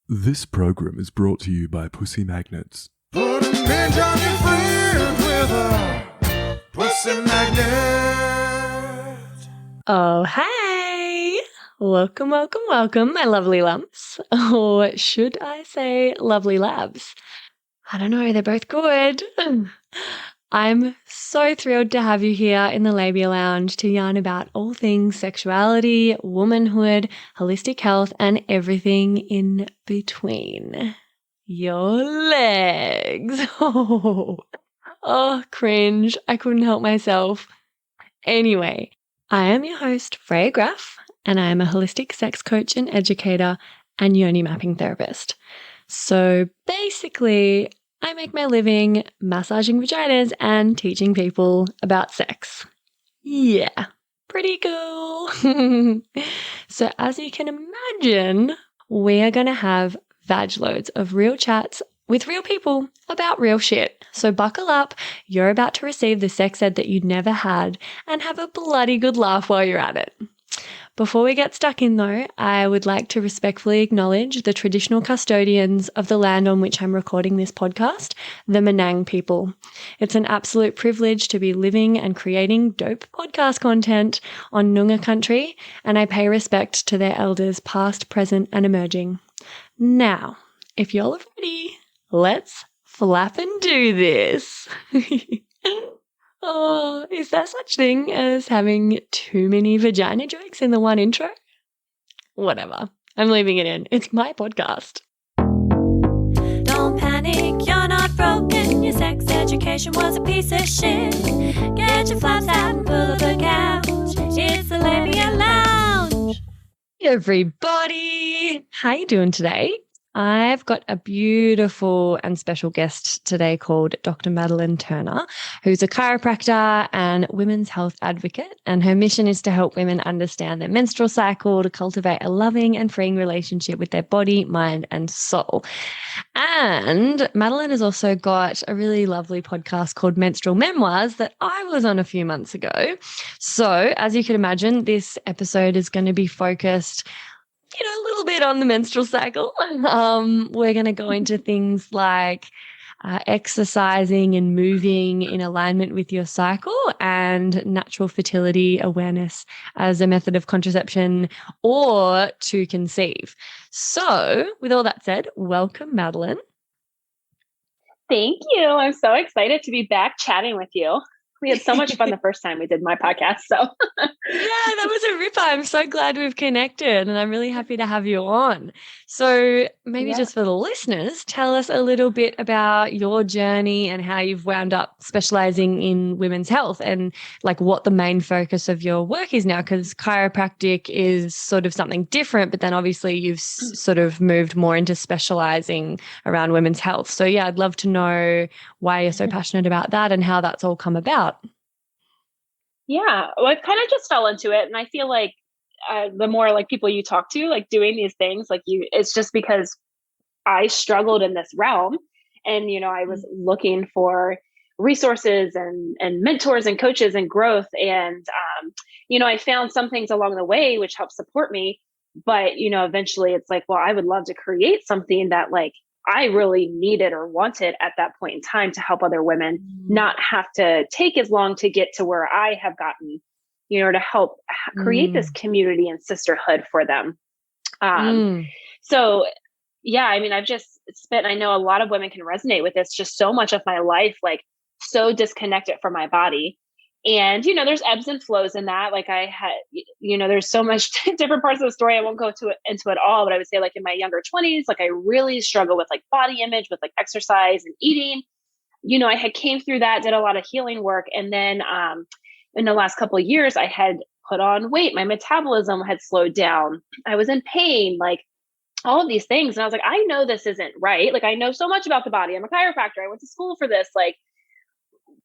This program is brought to you by Pussy Magnets. Put a midge on your fridge with a pussy magnet. Oh, hey! Welcome, welcome, welcome, my lovely lumps. Or should I say lovely labs? I don't know, they're both good. I'm so thrilled to have you here in the Labia Lounge to yarn about all things sexuality, womanhood, holistic health, and everything in between. Your legs. Oh, cringe. I couldn't help myself. Anyway, I am your host, Freya Graff, and I am a holistic sex coach and educator and yoni mapping therapist. So basically, I make my living massaging vaginas and teaching people about sex. Yeah, pretty cool. So as you can imagine, we are going to have vag loads of real chats with real people about real shit. So buckle up, you're about to receive the sex ed that you never had and have a bloody good laugh while you're at it. Before we get stuck in though, I would like to respectfully acknowledge the traditional custodians of the land on which I'm recording this podcast, the Menang people. It's an absolute privilege to be living and creating dope podcast content on Noongar country, and I pay respect to their elders past, present, and emerging. Now, if y'all are ready, let's flap and do this. Oh, is there such thing as having too many vagina jokes in the one intro? Whatever. I'm leaving it in. It's my podcast. Don't panic, you're not broken. Your sex education was a piece of shit. Get your flaps out and pull up a couch. It's the Labia Lounge. Hey everybody. How you doing today? I've got a beautiful and special guest today called Dr. Madalyn Turner, who's a chiropractor and women's health advocate, and her mission is to help women understand their menstrual cycle, to cultivate a loving and freeing relationship with their body, mind, and soul. And Madalyn has also got a really lovely podcast called Menstrual Memoirs that I was on a few months ago. So, as you can imagine, this episode is going to be focused a little bit on the menstrual cycle. We're going to go into things like exercising and moving in alignment with your cycle and natural fertility awareness as a method of contraception or to conceive. So with all that said, welcome, Madalyn. Thank you. I'm so excited to be back chatting with you. We had so much fun the first time we did my podcast. So yeah, that was a ripper. I'm so glad we've connected and I'm really happy to have you on. So maybe just for the listeners, tell us a little bit about your journey and how you've wound up specializing in women's health and like what the main focus of your work is now, because chiropractic is sort of something different, but then obviously you've sort of moved more into specializing around women's health. So yeah, I'd love to know why you're so passionate about that and how that's all come about. Yeah, well, I kind of just fell into it. And I feel like the more like people you talk to, like doing these things, like it's just because I struggled in this realm and, I was looking for resources and mentors and coaches and growth. And, I found some things along the way, which helped support me. But, eventually it's like, well, I would love to create something that like I really needed or wanted at that point in time to help other women not have to take as long to get to where I have gotten, to help create this community and sisterhood for them. So yeah, I mean, I've just spent, I know a lot of women can resonate with this, just so much of my life, like so disconnected from my body. And, there's ebbs and flows in that. Like I had, there's so much different parts of the story. I won't go into it all, but I would say like in my younger 20s, like I really struggled with like body image, with like exercise and eating. I had came through that, did a lot of healing work. And then in the last couple of years, I had put on weight. My metabolism had slowed down. I was in pain, like all of these things. And I was like, I know this isn't right. Like I know so much about the body. I'm a chiropractor. I went to school for this, like,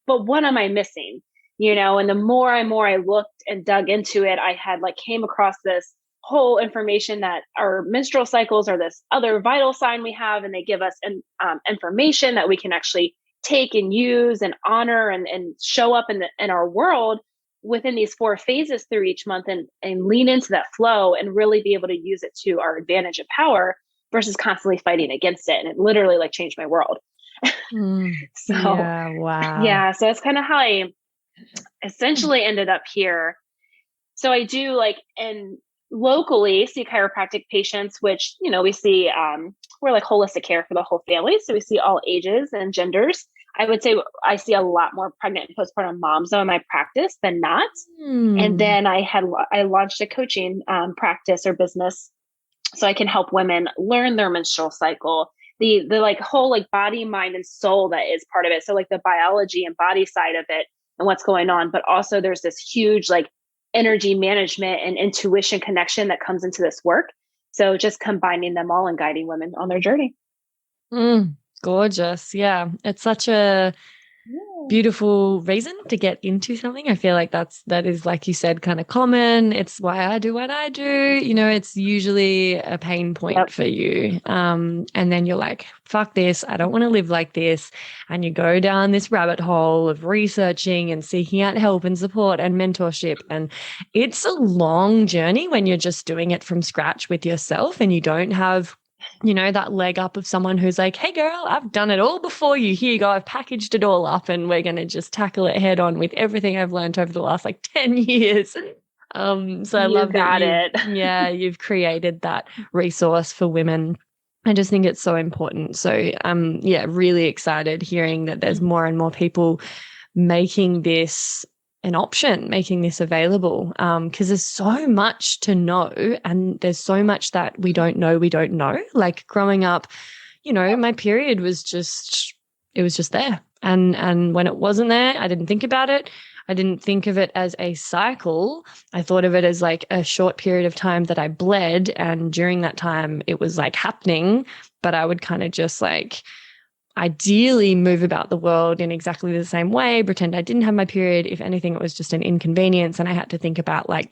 but what am I missing? And the more I looked and dug into it, I had like came across this whole information that our menstrual cycles are this other vital sign we have, and they give us information that we can actually take and use and honor and show up in our world within these 4 phases through each month and lean into that flow and really be able to use it to our advantage and power. versus constantly fighting against it. And it literally like changed my world. So Yeah, wow. yeah, so that's kind of how I essentially ended up here. So I do like, and locally see chiropractic patients, which, you know, we see, we're like holistic care for the whole family. So we see all ages and genders. I would say I see a lot more pregnant and postpartum moms though in my practice than not. And then I launched a coaching practice or business so I can help women learn their menstrual cycle, the like whole like body, mind, and soul that is part of it. So like the biology and body side of it and what's going on, but also there's this huge like energy management and intuition connection that comes into this work. So just combining them all and guiding women on their journey. Gorgeous. Yeah. It's such a beautiful reason to get into something. I feel like that is, like you said, kind of common. It's why I do what I do. You know, it's usually a pain point for you. And then you're like, fuck this. I don't want to live like this. And you go down this rabbit hole of researching and seeking out help and support and mentorship. And it's a long journey when you're just doing it from scratch with yourself and you don't have, you know, that leg up of someone who's like, hey girl, I've done it all before you. Here you go. I've packaged it all up and we're going to just tackle it head on with everything I've learned over the last like 10 years. So I love that you've created that resource for women. I just think it's so important. So really excited hearing that there's more and more people making this an option, making this available, because there's so much to know and there's so much that we don't know. Like growing up, you know, my period was just there. And when it wasn't there, I didn't think about it. I didn't think of it as a cycle. I thought of it as like a short period of time that I bled. And during that time, it was like happening, but I would kind of just like ideally move about the world in exactly the same way, pretend I didn't have my period. If anything, it was just an inconvenience. And I had to think about like,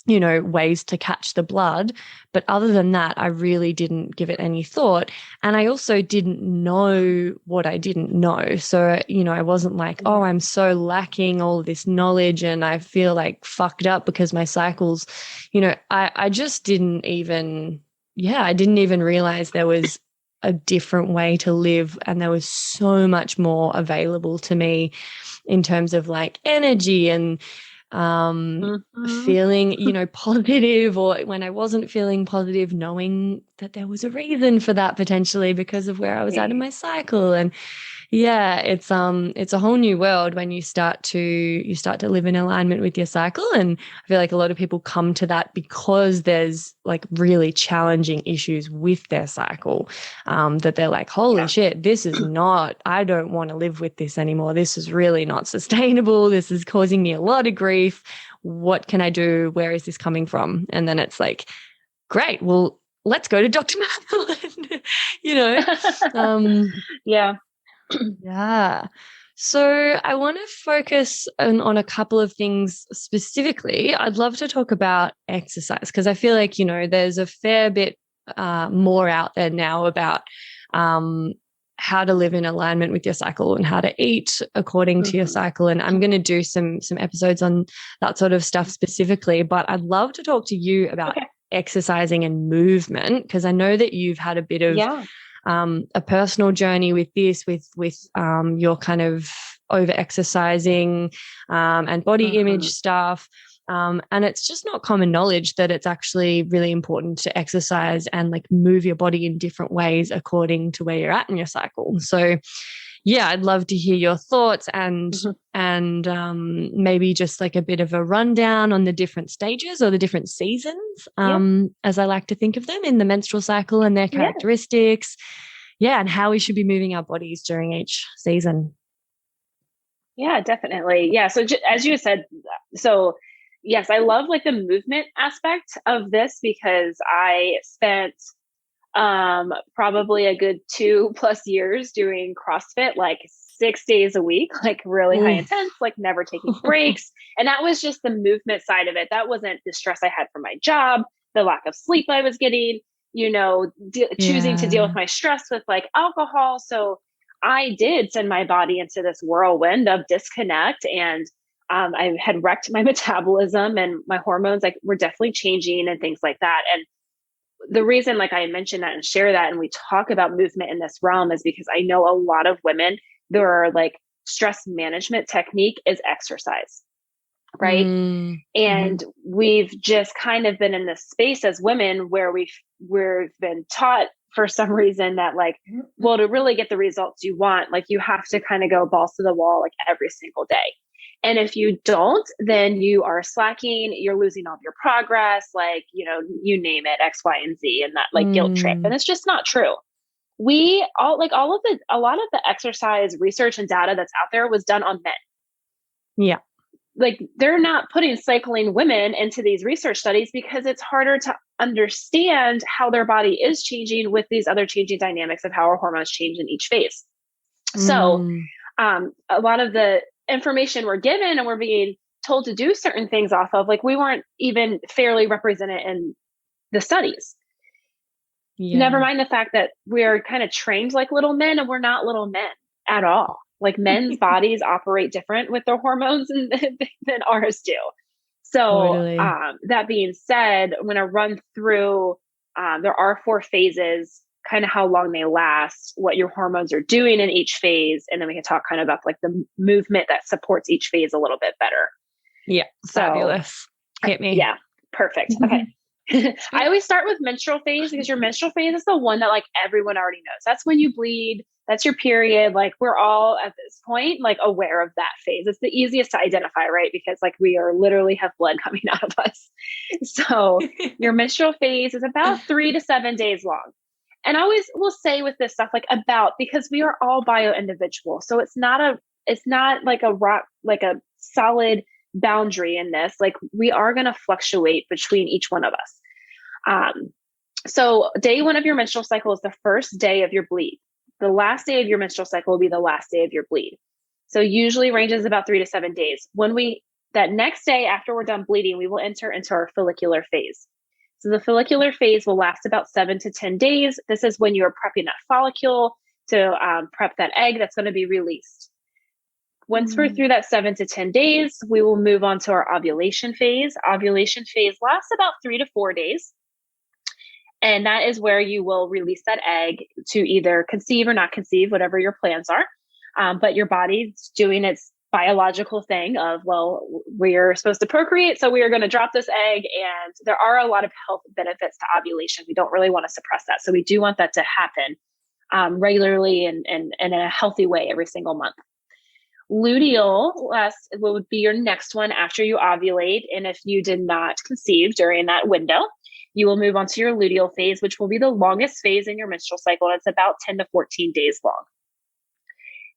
you know, ways to catch the blood. But other than that, I really didn't give it any thought. And I also didn't know what I didn't know. So, you know, I wasn't like, oh, I'm so lacking all this knowledge and I feel like fucked up because my cycles, you know, I just didn't even, I didn't even realize there was a different way to live. And there was so much more available to me in terms of like energy and feeling, you know, positive, or when I wasn't feeling positive, knowing that there was a reason for that potentially because of where I was at in my cycle. And it's a whole new world when you start to live in alignment with your cycle. And I feel like a lot of people come to that because there's like really challenging issues with their cycle, that they're like, holy shit, this is not, I don't want to live with this anymore. This is really not sustainable. This is causing me a lot of grief. What can I do? Where is this coming from? And then it's like, great, well, let's go to Dr. Madalyn, you know? Yeah. So I want to focus on a couple of things specifically. I'd love to talk about exercise because I feel like, you know, there's a fair bit more out there now about how to live in alignment with your cycle and how to eat according to your cycle. And I'm going to do some episodes on that sort of stuff specifically, but I'd love to talk to you about exercising and movement because I know that you've had a bit of a personal journey with this, with your kind of over exercising and body image stuff. And it's just not common knowledge that it's actually really important to exercise and like move your body in different ways according to where you're at in your cycle. So I'd love to hear your thoughts and maybe just like a bit of a rundown on the different stages or the different seasons, as I like to think of them in the menstrual cycle and their characteristics. And how we should be moving our bodies during each season. Yeah, definitely. Yeah. So as you said, yes, I love like the movement aspect of this because I spent probably a good 2+ years doing CrossFit, like 6 days a week, like really high intense, like never taking breaks. And that was just the movement side of it. That wasn't the stress I had from my job, the lack of sleep I was getting, you know, choosing to deal with my stress with like alcohol. So I did send my body into this whirlwind of disconnect, and I had wrecked my metabolism and my hormones like were definitely changing and things like that. And the reason like I mentioned that and share that and we talk about movement in this realm is because I know a lot of women, their like stress management technique is exercise. Right. And we've just kind of been in this space as women where we've been taught for some reason that like, well, to really get the results you want, like you have to kind of go balls to the wall, like every single day. And if you don't, then you are slacking, you're losing all of your progress, like, you know, you name it, X, Y, and Z, and that like guilt trip. And it's just not true. A lot of the exercise research and data that's out there was done on men. Yeah. Like they're not putting cycling women into these research studies because it's harder to understand how their body is changing with these other changing dynamics of how our hormones change in each phase. So a lot of the information we're given and we're being told to do certain things off of, like we weren't even fairly represented in the studies. Yeah. Never mind the fact that we're kind of trained like little men and we're not little men at all. Like men's bodies operate different with their hormones than ours do. So totally. That being said, I'm going to run through, there are 4 phases, kind of how long they last, what your hormones are doing in each phase. And then we can talk kind of about like the movement that supports each phase a little bit better. Yeah. Fabulous. Hit me. Yeah. Perfect. Okay. I always start with menstrual phase because your menstrual phase is the one that like everyone already knows. That's when you bleed. That's your period. Like we're all at this point, like aware of that phase. It's the easiest to identify, right? Because like we are literally have blood coming out of us. So your menstrual phase is about 3 to 7 days long. And I always will say with this stuff, like about, because we are all bio individual. So it's not like a rock, like a solid boundary in this. Like we are going to fluctuate between each one of us. So day 1 of your menstrual cycle is the first day of your bleed. The last day of your menstrual cycle will be the last day of your bleed. So usually ranges about 3 to 7 days. That next day after we're done bleeding, we will enter into our follicular phase. So the follicular phase will last about 7 to 10 days. This is when you're prepping that follicle to prep that egg that's going to be released. Once we're through that 7 to 10 days, we will move on to our ovulation phase. Ovulation phase lasts about 3 to 4 days. And that is where you will release that egg to either conceive or not conceive, whatever your plans are. But your body's doing its biological thing of, well, we're supposed to procreate, so we are going to drop this egg. And there are a lot of health benefits to ovulation. We don't really want to suppress that. So we do want that to happen regularly and in a healthy way every single month. Luteal would be your next one after you ovulate. And if you did not conceive during that window, you will move on to your luteal phase, which will be the longest phase in your menstrual cycle. And it's about 10 to 14 days long.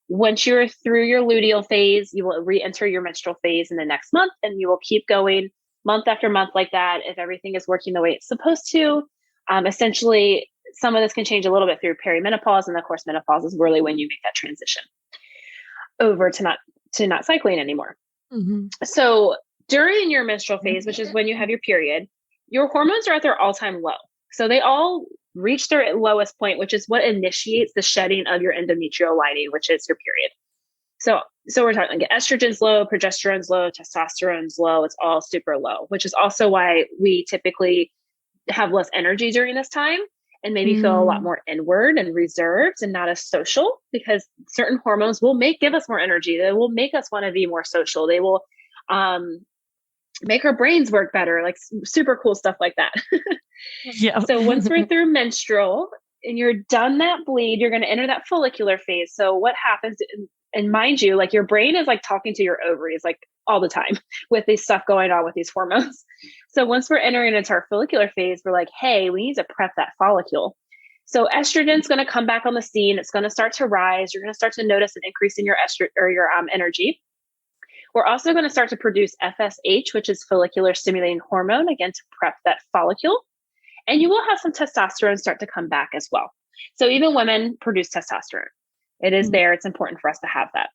Once you're through your luteal phase, you will re-enter your menstrual phase in the next month, and you will keep going month after month like that if everything is working the way it's supposed to. Essentially, some of this can change a little bit through perimenopause, and of course, menopause is really when you make that transition over to not cycling anymore. So during your menstrual phase, which is when you have your period, your hormones are at their all-time low. So they all reach their lowest point, which is what initiates the shedding of your endometrial lining, which is your period. So we're talking like estrogen's low, progesterone's low, testosterone's low. It's all super low, which is also why we typically have less energy during this time and maybe feel a lot more inward and reserved and not as social, because certain hormones will give us more energy. They will make us want to be more social. They will make our brains work better, like super cool stuff like that. Yeah. So once we're through menstrual and you're done that bleed, you're going to enter that follicular phase. So what happens, and mind you, like your brain is like talking to your ovaries like all the time with this stuff going on with these hormones. So once we're entering into our follicular phase, we're like, hey, we need to prep that follicle. So estrogen's going to come back on the scene. It's going to start to rise. You're going to start to notice an increase in your energy. We're also going to start to produce FSH, which is follicular stimulating hormone, again, to prep that follicle. And you will have some testosterone start to come back as well. So even women produce testosterone. It is there. It's important for us to have that.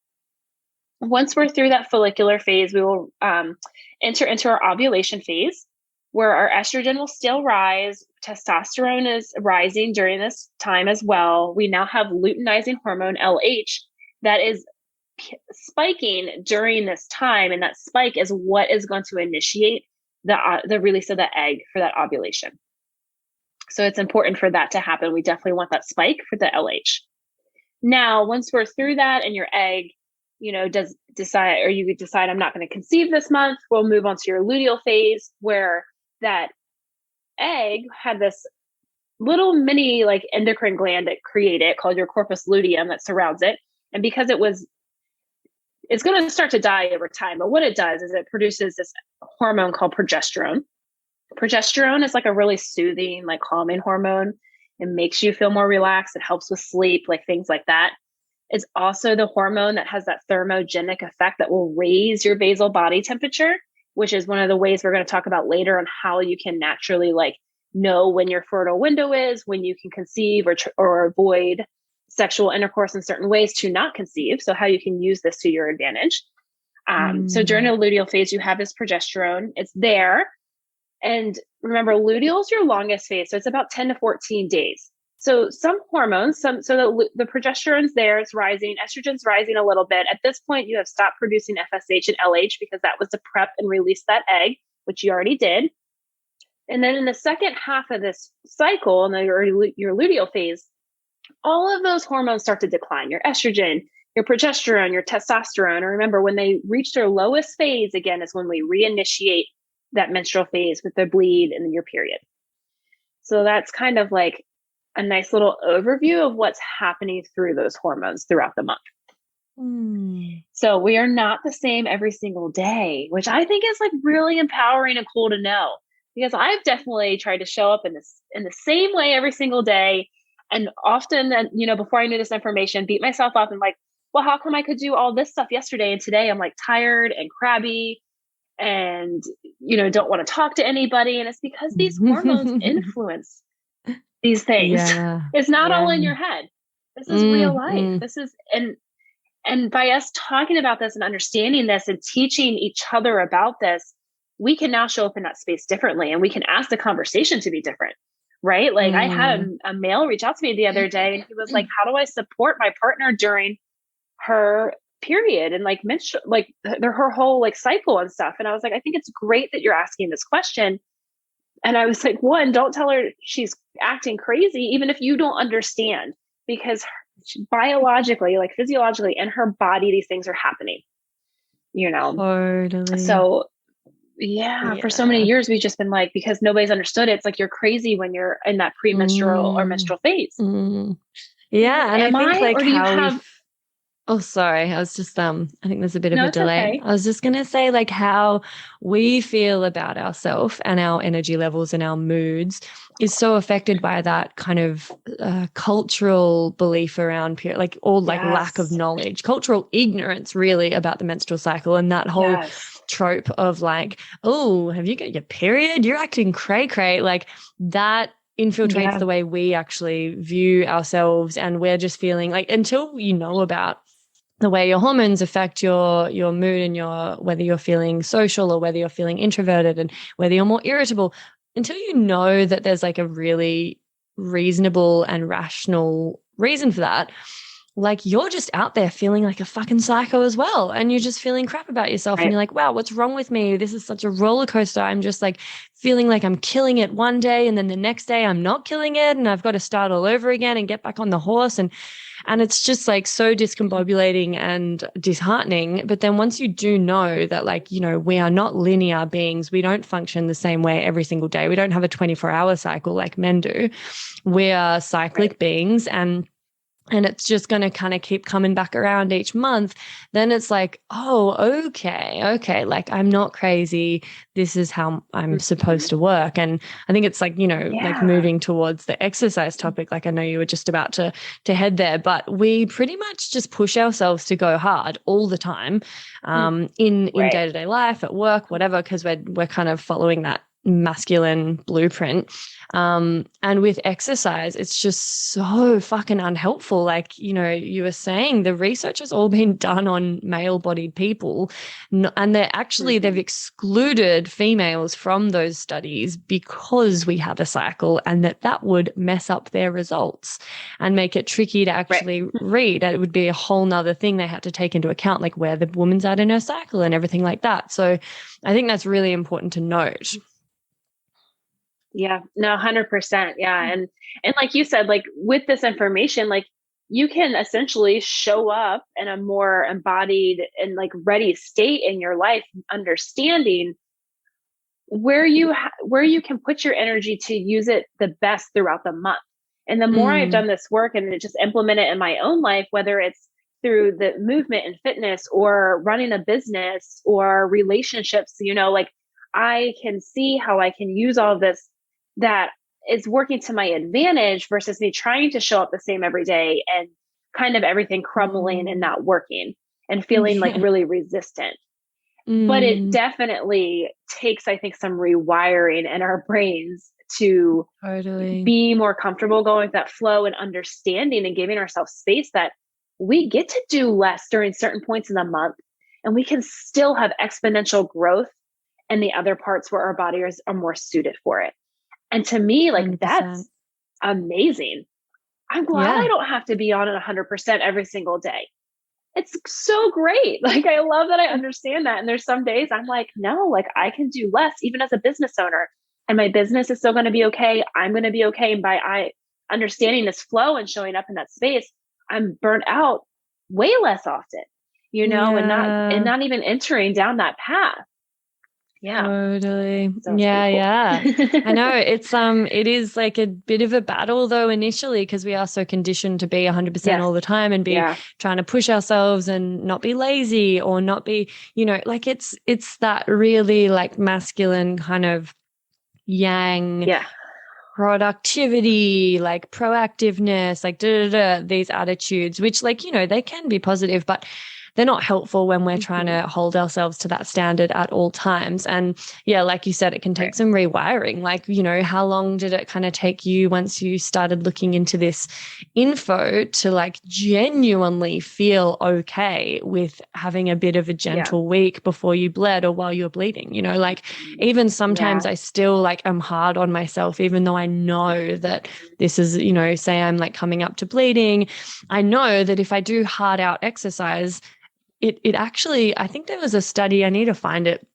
Once we're through that follicular phase, we will enter into our ovulation phase, where our estrogen will still rise. Testosterone is rising during this time as well. We now have luteinizing hormone, LH, that is spiking during this time. And that spike is what is going to initiate the release of the egg for that ovulation. So it's important for that to happen. We definitely want that spike for the LH. Now, once we're through that and your egg, you decide I'm not going to conceive this month, we'll move on to your luteal phase, where that egg had this little mini like endocrine gland that created it called your corpus luteum that surrounds it. And because it's going to start to die over time. But what it does is it produces this hormone called progesterone. Progesterone is like a really soothing, like calming hormone. It makes you feel more relaxed. It helps with sleep, like things like that. It's also the hormone that has that thermogenic effect that will raise your basal body temperature, which is one of the ways we're going to talk about later on how you can naturally like know when your fertile window is, when you can conceive or avoid sexual intercourse in certain ways to not conceive. So how you can use this to your advantage. So during a luteal phase, you have this progesterone. It's there. And remember, luteal is your longest phase. So it's about 10 to 14 days. So some hormones, so the progesterone's there, it's rising, estrogen's rising a little bit. At this point, you have stopped producing FSH and LH because that was to prep and release that egg, which you already did. And then in the second half of this cycle, and your luteal phase, all of those hormones start to decline. Your estrogen, your progesterone, your testosterone. And remember, when they reach their lowest phase, again, is when we reinitiate that menstrual phase with the bleed and your period. So that's kind of like a nice little overview of what's happening through those hormones throughout the month. So we are not the same every single day, which I think is like really empowering and cool to know, because I've definitely tried to show up in the same way every single day. And often, before I knew this information, beat myself up and like, well, how come I could do all this stuff yesterday and today I'm like tired and crabby and, don't want to talk to anybody. And it's because these hormones influence these things. Yeah. It's not all in your head. This is real life. This is, and by us talking about this and understanding this and teaching each other about this, we can now show up in that space differently, and we can ask the conversation to be different. Right? Like I had a male reach out to me the other day, and he was like, how do I support my partner during her period and like menstrual, like her whole like cycle and stuff? And I was like, I think it's great that you're asking this question. And I was like, one, don't tell her she's acting crazy, even if you don't understand, because biologically, like physiologically in her body, these things are happening, Totally. So yeah, for so many years, we've just been like, because nobody's understood it, it's like you're crazy when you're in that premenstrual or menstrual phase. Yeah. And I think like oh, sorry. I was just, I think there's a bit of a delay. Okay. I was just going to say like how we feel about ourselves and our energy levels and our moods is so affected by that kind of cultural belief around like lack of knowledge, cultural ignorance really about the menstrual cycle, and that whole trope of like, oh, have you got your period? You're acting cray-cray. Like that infiltrates the way we actually view ourselves, and we're just feeling like, until you know about the way your hormones affect your mood and whether you're feeling social or whether you're feeling introverted and whether you're more irritable, until you know that there's like a really reasonable and rational reason for that, like you're just out there feeling like a fucking psycho as well, and you're just feeling crap about yourself, and you're like, wow, what's wrong with me? This is such a roller coaster. I'm just like feeling like I'm killing it one day, and then the next day I'm not killing it, and I've got to start all over again and get back on the horse, and it's just like so discombobulating and disheartening. But then once you do know that, like, we are not linear beings, we don't function the same way every single day. We don't have a 24-hour cycle like men do. We are cyclic beings, and it's just going to kind of keep coming back around each month. Then it's like, oh, okay. Like I'm not crazy. This is how I'm supposed to work. And I think it's like, like moving towards the exercise topic. Like I know you were just about to head there, but we pretty much just push ourselves to go hard all the time, in day-to-day life, at work, whatever, because we're kind of following that masculine blueprint. And with exercise, it's just so fucking unhelpful. Like, you were saying the research has all been done on male-bodied people, and they've excluded females from those studies because we have a cycle, and that would mess up their results and make it tricky to actually read. It would be a whole nother thing they had to take into account, like where the woman's at in her cycle and everything like that. So I think that's really important to note. Yeah, no, 100%. Yeah. And like you said, like with this information, like you can essentially show up in a more embodied and like ready state in your life, understanding where you can put your energy to use it the best throughout the month. And the more I've done this work and just implement it in my own life, whether it's through the movement and fitness or running a business or relationships, like I can see how I can use all of this that is working to my advantage versus me trying to show up the same every day and kind of everything crumbling and not working and feeling like really resistant. But it definitely takes, I think, some rewiring in our brains to be more comfortable going with that flow and understanding and giving ourselves space that we get to do less during certain points in the month, and we can still have exponential growth in the other parts where our bodies are more suited for it. And to me, like 100%. That's amazing. I'm glad I don't have to be on it 100% every single day. It's so great. Like, I love that I understand that. And there's some days I'm like, no, like I can do less, even as a business owner, and my business is still going to be okay. I'm going to be okay. And by understanding this flow and showing up in that space, I'm burnt out way less often, and not even entering down that path. Yeah. Totally. So Yeah. I know it is like a bit of a battle though initially, because we are so conditioned to be 100% all the time and be trying to push ourselves and not be lazy or not be, like it's that really like masculine kind of yang productivity, like proactiveness, like these attitudes, which like, they can be positive, but they're not helpful when we're trying to hold ourselves to that standard at all times. And yeah, like you said, it can take some rewiring. Like, how long did it kind of take you once you started looking into this info to like genuinely feel okay with having a bit of a gentle week before you bled or while you're bleeding? Like even sometimes I still like am hard on myself, even though I know that this is, say I'm like coming up to bleeding. I know that if I do hard out exercise, it actually, I think there was a study, I need to find it.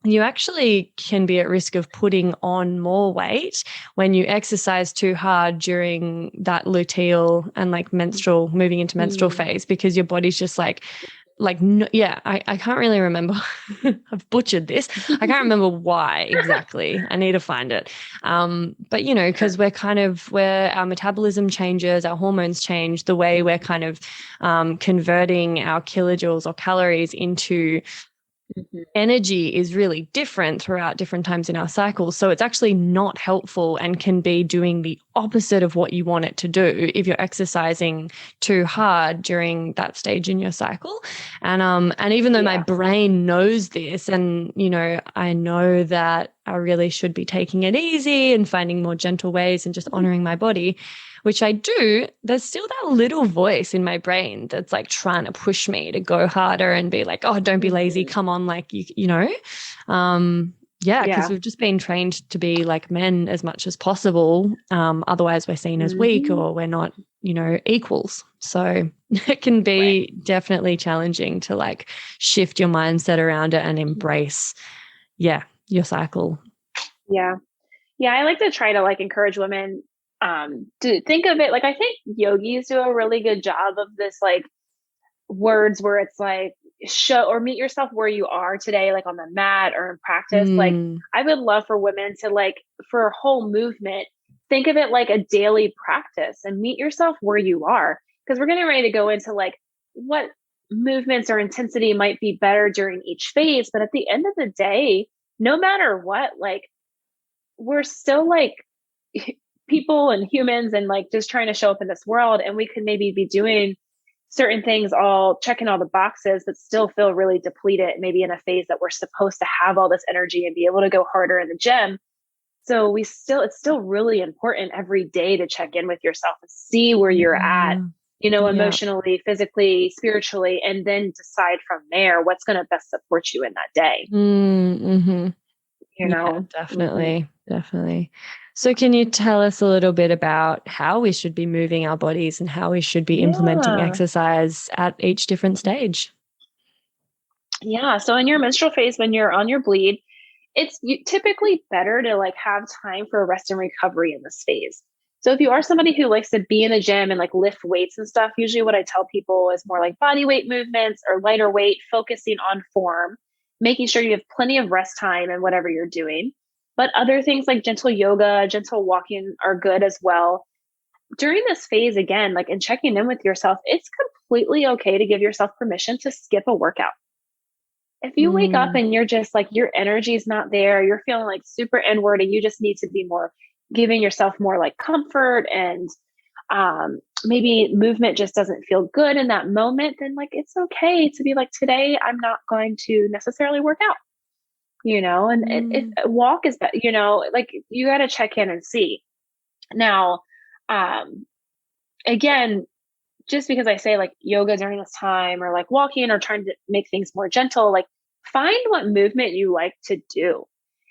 You actually can be at risk of putting on more weight when you exercise too hard during that luteal and like moving into menstrual phase, because your body's just I can't really remember. I've butchered this. I can't remember why exactly. I need to find it. But because where our metabolism changes, our hormones change, the way we're kind of converting our kilojoules or calories into energy is really different throughout different times in our cycles. So it's actually not helpful and can be doing the opposite of what you want it to do if you're exercising too hard during that stage in your cycle. And even though my brain knows this, and I know that I really should be taking it easy and finding more gentle ways and just honoring my body, which I do, there's still that little voice in my brain that's like trying to push me to go harder and be like, oh, don't be lazy. Come on. Like, because we've just been trained to be like men as much as possible. Otherwise we're seen as weak or we're not, equals. So it can be definitely challenging to like shift your mindset around it and embrace, your cycle. Yeah. Yeah. I like to try to like encourage women to think of it like, I think yogis do a really good job of this, like words where it's like show or meet yourself where you are today, like on the mat or in practice. Like I would love for women to like, for a whole movement, think of it like a daily practice and meet yourself where you are. Because we're getting ready to go into like what movements or intensity might be better during each phase. But at the end of the day, no matter what, like we're still like people and humans and like just trying to show up in this world, and we could maybe be doing certain things, all checking all the boxes, but still feel really depleted, maybe in a phase that we're supposed to have all this energy and be able to go harder in the gym. So it's still really important every day to check in with yourself and see where you're at, emotionally, physically, spiritually, and then decide from there what's going to best support you in that day. Definitely. So can you tell us a little bit about how we should be moving our bodies and how we should be implementing exercise at each different stage? Yeah. So in your menstrual phase, when you're on your bleed, it's typically better to like have time for rest and recovery in this phase. So if you are somebody who likes to be in the gym and like lift weights and stuff, usually what I tell people is more like body weight movements or lighter weight, focusing on form, making sure you have plenty of rest time in whatever you're doing. But other things like gentle yoga, gentle walking are good as well. During this phase, again, like in checking in with yourself, it's completely okay to give yourself permission to skip a workout. If you wake up and you're just like, your energy is not there, you're feeling like super inward and you just need to be more giving yourself more like comfort and maybe movement just doesn't feel good in that moment, then like, it's okay to be like, today, I'm not going to necessarily work out, and if a walk is, like you got to check in and see. Now, again, just because I say like yoga during this time or like walking or trying to make things more gentle, like find what movement you like to do.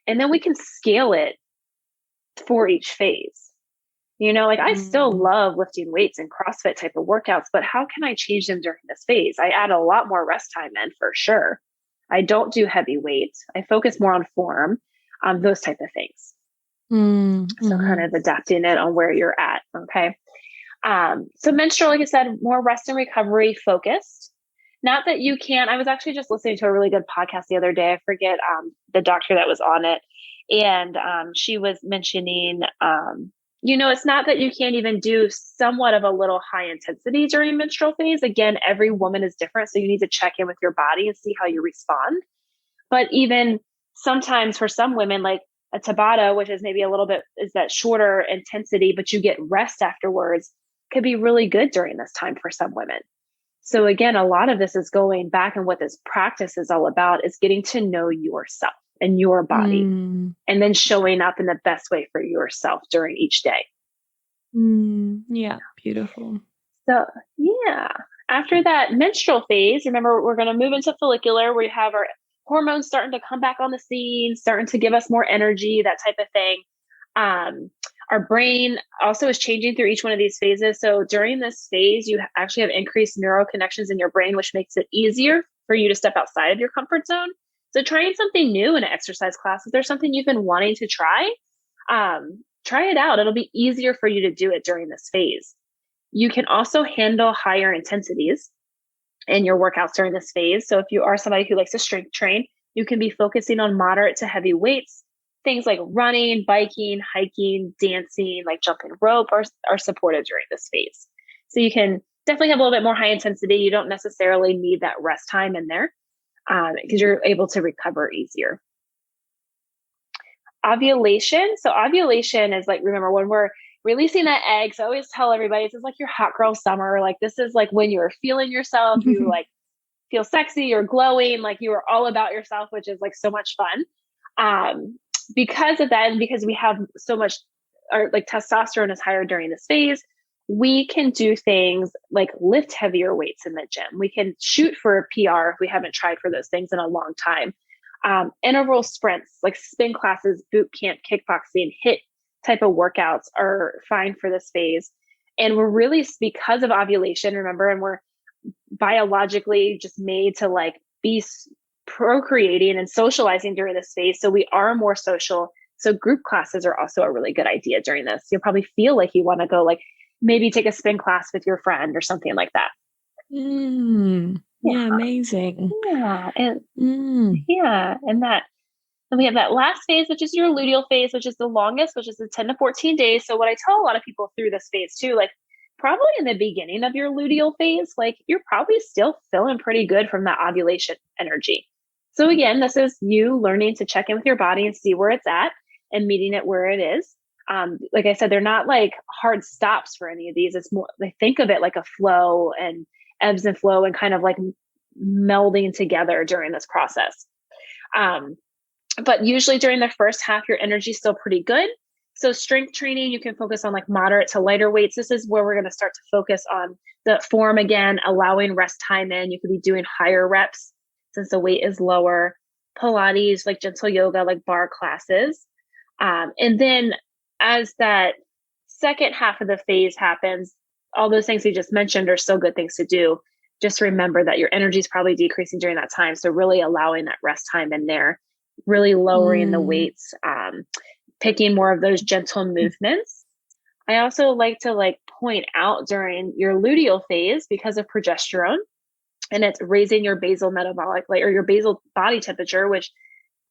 And then we can scale it for each phase. Like I still love lifting weights and CrossFit type of workouts, but how can I change them during this phase? I add a lot more rest time in for sure. I don't do heavy weights. I focus more on form, those type of things. So kind of adapting it on where you're at. Okay. So menstrual, like I said, more rest and recovery focused. Not that you can't. I was actually just listening to a really good podcast the other day. I forget the doctor that was on it. And she was mentioning, it's not that you can't even do somewhat of a little high intensity during menstrual phase. Again, every woman is different. So you need to check in with your body and see how you respond. But even sometimes for some women, like a Tabata, which is maybe a little bit, is that shorter intensity, but you get rest afterwards, could be really good during this time for some women. So again, a lot of this is going back, and what this practice is all about is getting to know yourself and your body, and then showing up in the best way for yourself during each day. Yeah, beautiful. So yeah, after that menstrual phase, remember, we're going to move into follicular, where you have our hormones starting to come back on the scene, starting to give us more energy, that type of thing. Our brain also is changing through each one of these phases. So during this phase, you actually have increased neural connections in your brain, which makes it easier for you to step outside of your comfort zone. So trying something new in an exercise class, if there's something you've been wanting to try it out. It'll be easier for you to do it during this phase. You can also handle higher intensities in your workouts during this phase. So if you are somebody who likes to strength train, you can be focusing on moderate to heavy weights. Things like running, biking, hiking, dancing, like jumping rope are supported during this phase. So you can definitely have a little bit more high intensity. You don't necessarily need that rest time in there because you're able to recover easier. Ovulation. So ovulation is like, remember, when we're releasing that egg. So I always tell everybody, this is like your hot girl summer. Like this is like when you're feeling yourself, you like feel sexy, you're glowing, like you are all about yourself, which is like so much fun. Because of that, and because we have so much, or like testosterone is higher during this phase, we can do things like lift heavier weights in the gym. We can shoot for a PR if we haven't tried for those things in a long time. Interval sprints, like spin classes, boot camp, kickboxing, HIIT type of workouts are fine for this phase. And we're really, because of ovulation, remember, and we're biologically just made to like be procreating and socializing during this phase. So we are more social. So group classes are also a really good idea during this. You'll probably feel like you want to go, like maybe take a spin class with your friend or something like that. Yeah, amazing. Yeah. And yeah. And we have that last phase, which is your luteal phase, which is the longest, which is the 10 to 14 days. So what I tell a lot of people through this phase too, like probably in the beginning of your luteal phase, like you're probably still feeling pretty good from that ovulation energy. So again, this is you learning to check in with your body and see where it's at and meeting it where it is. Like I said, they're not like hard stops for any of these. It's more, like, think of it like a flow and ebbs and flow and kind of like melding together during this process. But usually during the first half, your energy is still pretty good. So strength training, you can focus on like moderate to lighter weights. This is where we're going to start to focus on the form again, allowing rest time in. You could be doing higher reps since the weight is lower. Pilates, like gentle yoga, like bar classes. And then as that second half of the phase happens, all those things we just mentioned are still good things to do. Just remember that your energy is probably decreasing during that time. So really allowing that rest time in there. really lowering the weights, picking more of those gentle movements. I also like to point out during your luteal phase, because of progesterone, and it's raising your basal metabolic, or your basal body temperature, which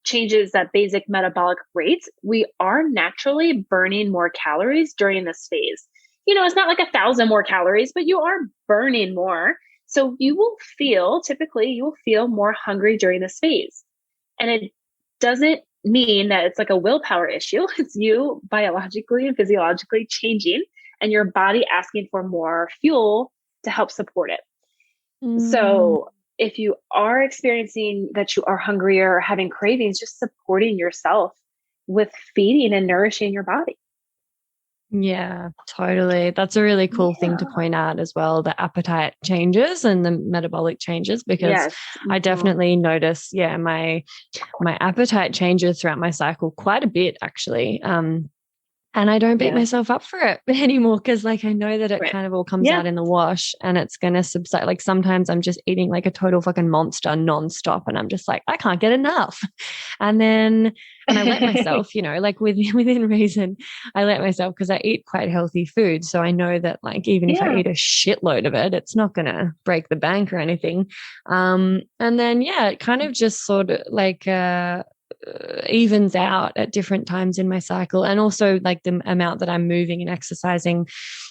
changes that basic metabolic rate. We are naturally burning more calories during this phase. It's not like 1,000 more calories, but you are burning more. So typically you will feel more hungry during this phase. And it doesn't mean that it's like a willpower issue. It's you biologically and physiologically changing and your body asking for more fuel to help support it. So if you are experiencing that you are hungrier or having cravings, just supporting yourself with feeding and nourishing your body. Yeah, totally. That's a really cool thing to point out as well, the appetite changes and the metabolic changes, because I definitely notice, my appetite changes throughout my cycle quite a bit, actually. And I don't beat myself up for it anymore, because I know that it kind of all comes out in the wash and it's going to subside. Sometimes I'm just eating like a total fucking monster nonstop and I'm just like, I can't get enough. And I let myself, within reason, I let myself, because I eat quite healthy food. So I know that even if I eat a shitload of it, it's not going to break the bank or anything. And then, it kind of just sort of evens out at different times in my cycle. And also the amount that I'm moving and exercising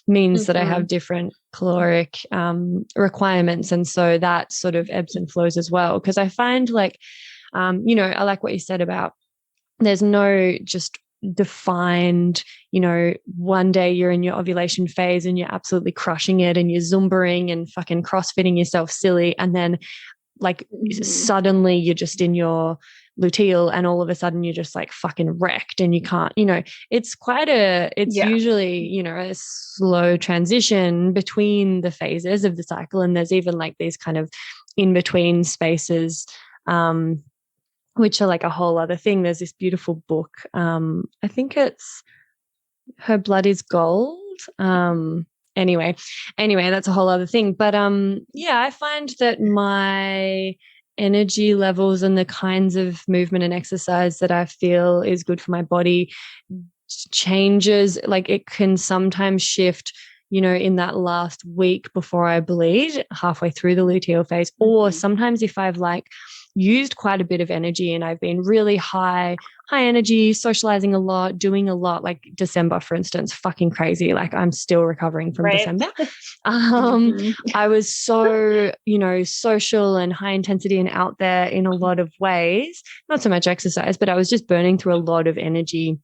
means that I have different caloric requirements. And so that sort of ebbs and flows as well. Because I find I like what you said about there's no just defined, one day you're in your ovulation phase and you're absolutely crushing it and you're Zumbering and fucking crossfitting yourself silly. And then suddenly you're just in your luteal and all of a sudden you're just fucking wrecked and you can't, it's usually, a slow transition between the phases of the cycle. And there's even these kind of in between spaces, which are a whole other thing. There's this beautiful book. I think it's Her Blood is Gold. Anyway, that's a whole other thing. But I find that my energy levels and the kinds of movement and exercise that I feel is good for my body changes. It can sometimes shift, in that last week before I bleed, halfway through the luteal phase, or sometimes if I've used quite a bit of energy and I've been really high energy, socializing a lot, doing a lot, like December, for instance, fucking crazy. I'm still recovering from December. I was so, social and high intensity and out there in a lot of ways, not so much exercise, but I was just burning through a lot of energy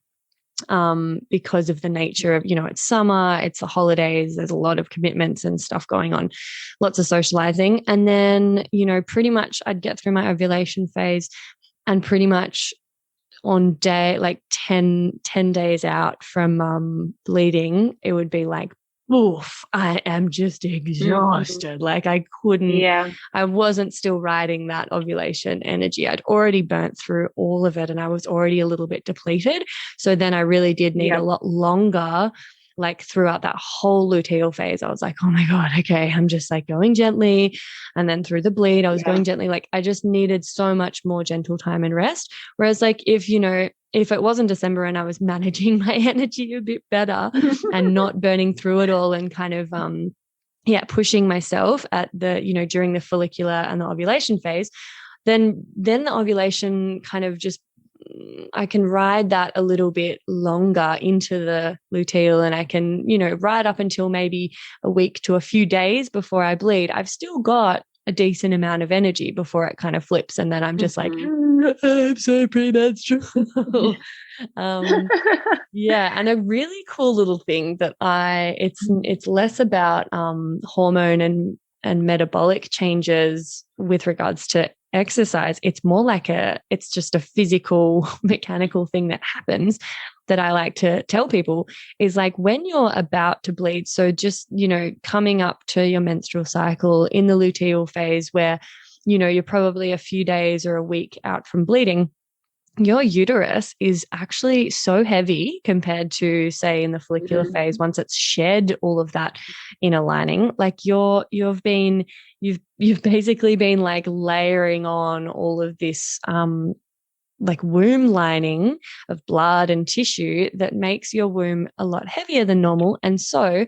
because of the nature of, it's summer, it's the holidays, there's a lot of commitments and stuff going on, lots of socializing. And then, pretty much I'd get through my ovulation phase and pretty much on day, 10 days out from I would be oof, I am just exhausted. I couldn't, I wasn't still riding that ovulation energy. I'd already burnt through all of it and I was already a little bit depleted. So then I really did need a lot longer, throughout that whole luteal phase. I was like, oh my God, okay, I'm just going gently. And then through the bleed, I was going gently. I just needed so much more gentle time and rest. Whereas if it wasn't December and I was managing my energy a bit better and not burning through it all and kind of, pushing myself at the, during the follicular and the ovulation phase, then the ovulation kind of just, I can ride that a little bit longer into the luteal and I can, ride up until maybe a week to a few days before I bleed. I've still got a decent amount of energy before it kind of flips. And then I'm just I'm so premenstrual. And a really cool little thing that it's less about hormone and metabolic changes with regards to exercise. It's more it's just a physical, mechanical thing that happens that I like to tell people is when you're about to bleed. So just, coming up to your menstrual cycle in the luteal phase where, you're probably a few days or a week out from bleeding, your uterus is actually so heavy compared to, say, in the follicular phase, once it's shed all of that inner lining, you've basically been layering on all of this like womb lining of blood and tissue that makes your womb a lot heavier than normal. And so,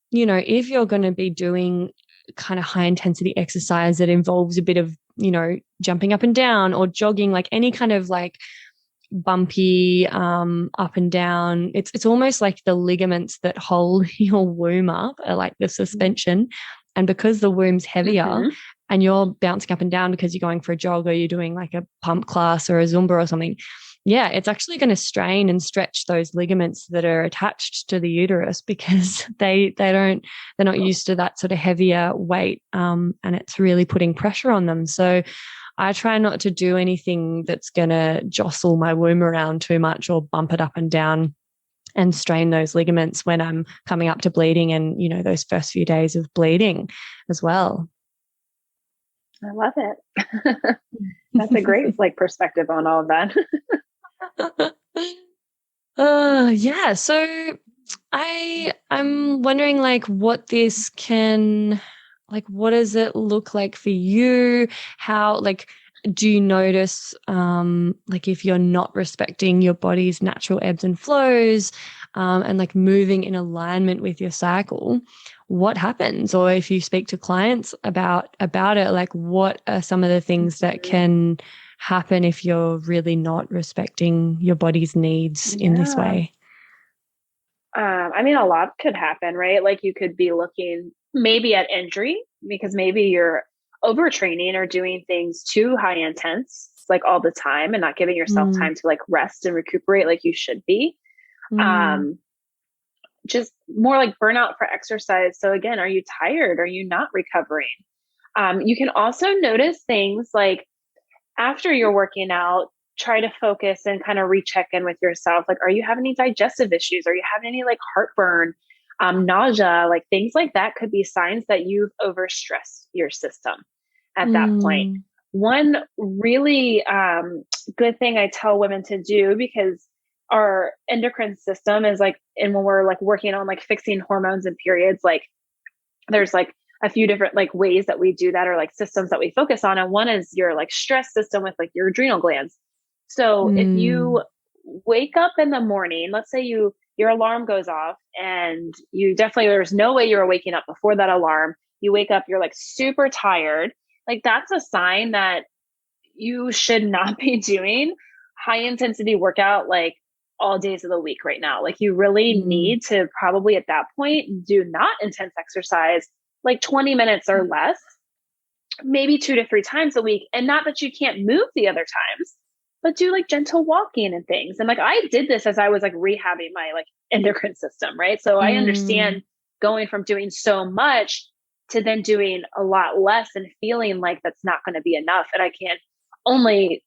you know, if you're going to be doing kind of high intensity exercise that involves a bit of, you know, jumping up and down or jogging, like any kind of like bumpy up and down, it's almost like the ligaments that hold your womb up are like the suspension. And because the womb's heavier and you're bouncing up and down because you're going for a jog or you're doing like a pump class or a Zumba or something, yeah, it's actually going to strain and stretch those ligaments that are attached to the uterus because they're not used to that sort of heavier weight, and it's really putting pressure on them. So I try not to do anything that's going to jostle my womb around too much or bump it up and down and strain those ligaments when I'm coming up to bleeding and, you know, those first few days of bleeding as well. I love it. That's a great like perspective on all of that. Yeah. So I'm wondering like what this can, like, what does it look like for you? How, like, do you notice, like if you're not respecting your body's natural ebbs and flows, and like moving in alignment with your cycle, what happens? Or if you speak to clients about it, like what are some of the things that can happen if you're really not respecting your body's needs in this way? I mean, a lot could happen, right? Like you could be looking maybe at injury because maybe you're overtraining or doing things too high intense, like all the time and not giving yourself time to like rest and recuperate like you should be. Just more like burnout for exercise. So again, are you tired? Are you not recovering? You can also notice things like after you're working out, try to focus and kind of recheck in with yourself. Like, are you having any digestive issues? Are you having any like heartburn, nausea, like things like that could be signs that you've overstressed your system at that point. One really good thing I tell women to do, because our endocrine system is like, and when we're like working on like fixing hormones and periods, like there's like a few different like ways that we do that, or like systems that we focus on. And one is your like stress system with like your adrenal glands. So if you wake up in the morning, let's say your alarm goes off and you definitely, there's no way you're waking up before that alarm. You wake up, you're like super tired. Like that's a sign that you should not be doing high intensity workout like all days of the week right now. Like you really need to probably at that point do not intense exercise, like 20 minutes or less, maybe 2 to 3 times a week. And not that you can't move the other times, but do like gentle walking and things. And like, I did this as I was like rehabbing my like endocrine system, right? So I understand going from doing so much to then doing a lot less and feeling like that's not going to be enough. And I can only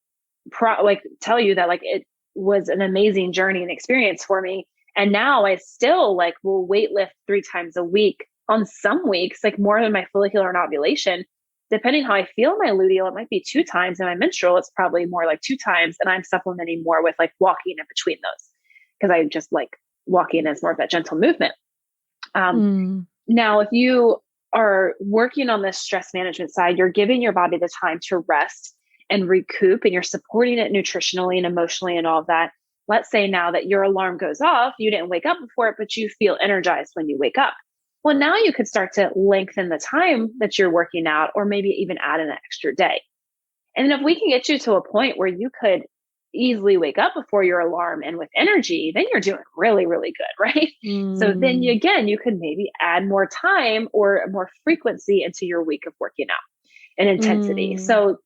tell you that like it was an amazing journey and experience for me. And now I still like will weight lift 3 times a week. On some weeks, like more than my follicular and ovulation, depending how I feel my luteal, it might be 2 times. And my menstrual, it's probably more like 2 times. And I'm supplementing more with like walking in between those because I just like walking as more of that gentle movement. Now, if you are working on this stress management side, you're giving your body the time to rest and recoup, and you're supporting it nutritionally and emotionally and all of that. Let's say now that your alarm goes off, you didn't wake up before it, but you feel energized when you wake up. Well, now you could start to lengthen the time that you're working out, or maybe even add an extra day. And then if we can get you to a point where you could easily wake up before your alarm and with energy, then you're doing really, really good, right? So then you could maybe add more time or more frequency into your week of working out and intensity. So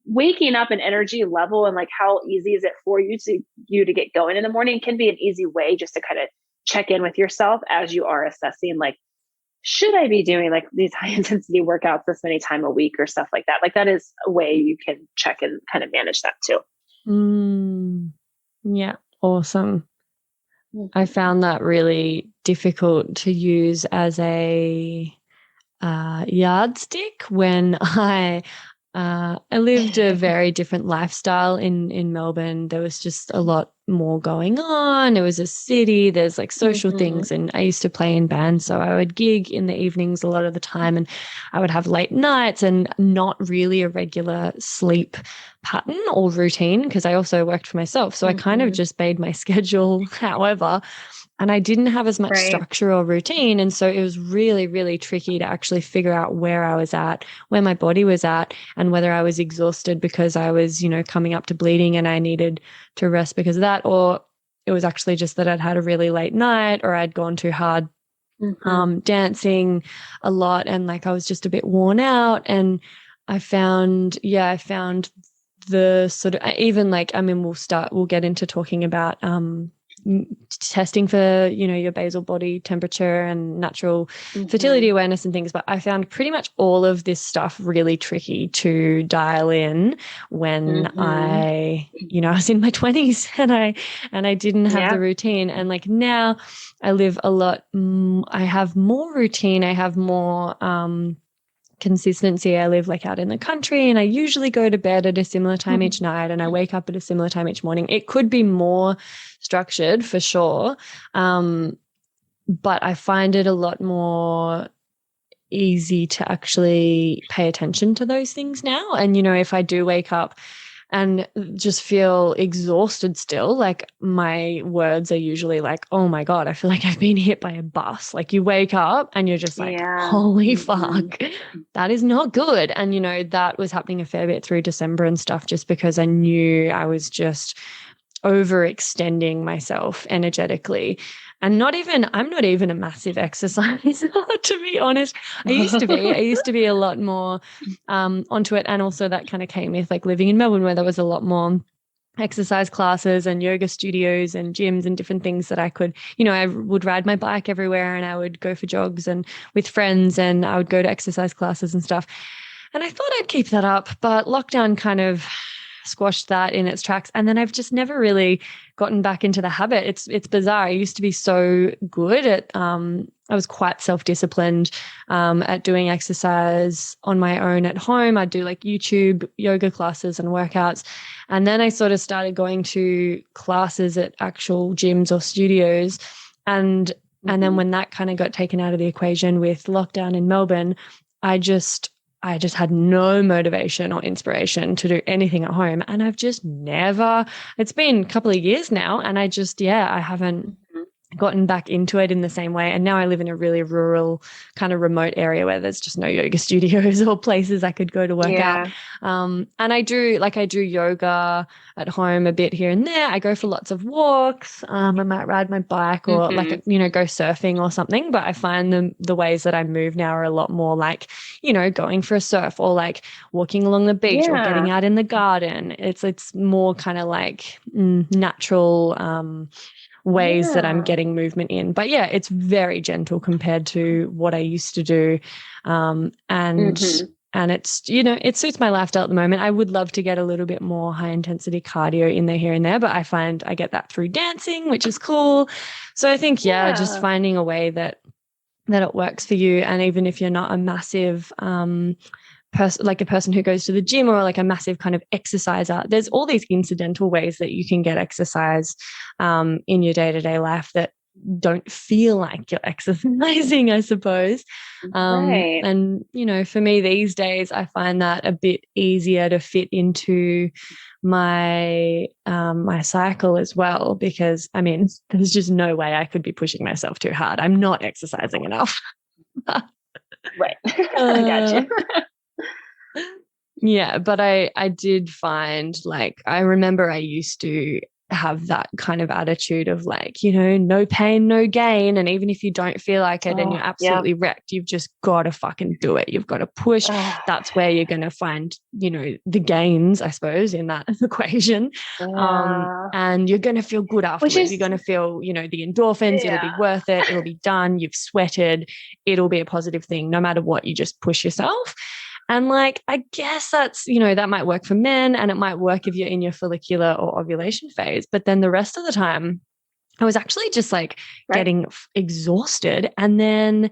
waking up an energy level and like how easy is it for you to get going in the morning can be an easy way just to kind of check in with yourself as you are assessing, like, should I be doing like these high intensity workouts this many times a week or stuff like that? Like that is a way you can check and kind of manage that too. Yeah. Awesome. I found that really difficult to use as a yardstick when I I lived a very different lifestyle in Melbourne. There was just a lot more going on. It was a city. There's like social things, and I used to play in bands, so I would gig in the evenings a lot of the time, and I would have late nights and not really a regular sleep pattern or routine because I also worked for myself. So I kind of just made my schedule however. And I didn't have as much structure or routine. And so it was really, really tricky to actually figure out where I was at, where my body was at, and whether I was exhausted because I was, coming up to bleeding and I needed to rest because of that, or it was actually just that I'd had a really late night or I'd gone too hard dancing a lot and like I was just a bit worn out. And I found the sort of even like, we'll get into talking about testing for your basal body temperature and natural fertility awareness and things, but I found pretty much all of this stuff really tricky to dial in when I was in my 20s and I didn't have the routine. And like now I live a lot I have more routine, I have more consistency. I live like out in the country and I usually go to bed at a similar time each night and I wake up at a similar time each morning. It could be more structured for sure. But I find it a lot more easy to actually pay attention to those things now. And, if I do wake up and just feel exhausted still, like my words are usually like, oh my God, I feel like I've been hit by a bus. Like you wake up and you're just like, holy fuck, that is not good. And, that was happening a fair bit through December and stuff, just because I knew I was just overextending myself energetically. And I'm not even a massive exerciser, to be honest. I used to be a lot more onto it. And also that kind of came with like living in Melbourne where there was a lot more exercise classes and yoga studios and gyms and different things that I could, I would ride my bike everywhere and I would go for jogs and with friends and I would go to exercise classes and stuff. And I thought I'd keep that up, but lockdown kind of squashed that in its tracks. And then I've just never really gotten back into the habit. It's bizarre. I used to be so good at, I was quite self-disciplined at doing exercise on my own at home. I'd do like YouTube yoga classes and workouts. And then I sort of started going to classes at actual gyms or studios. And then when that kind of got taken out of the equation with lockdown in Melbourne, I just had no motivation or inspiration to do anything at home. And I've just never, it's been a couple of years now. And I haven't gotten back into it in the same way. And now I live in a really rural kind of remote area where there's just no yoga studios or places I could go to work out. And I do yoga at home a bit here and there. I go for lots of walks. I might ride my bike or go surfing or something. But I find the ways that I move now are a lot more like, going for a surf or like walking along the beach or getting out in the garden. It's more kind of like natural ways that I'm getting movement in. But yeah, it's very gentle compared to what I used to do. And it's, it suits my lifestyle at the moment. I would love to get a little bit more high intensity cardio in there here and there, but I find I get that through dancing, which is cool. So I think, just finding a way that it works for you. And even if you're not a massive, like a person who goes to the gym or like a massive kind of exerciser, there's all these incidental ways that you can get exercise in your day-to-day life that don't feel like you're exercising, I suppose. And, for me these days, I find that a bit easier to fit into my my cycle as well, because, there's just no way I could be pushing myself too hard. I'm not exercising enough. Right. I gotcha. Yeah, but I did find, like, I remember I used to have that kind of attitude of like, no pain, no gain. And even if you don't feel like it and you're absolutely wrecked, you've just got to fucking do it. You've got to push. That's where you're going to find, the gains, I suppose, in that equation. And you're going to feel good afterwards. You're going to feel, the endorphins. It'll be worth it. It'll be done. You've sweated. It'll be a positive thing no matter what. You just push yourself. And like, I guess that's, that might work for men and it might work if you're in your follicular or ovulation phase. But then the rest of the time, I was actually just like getting exhausted and then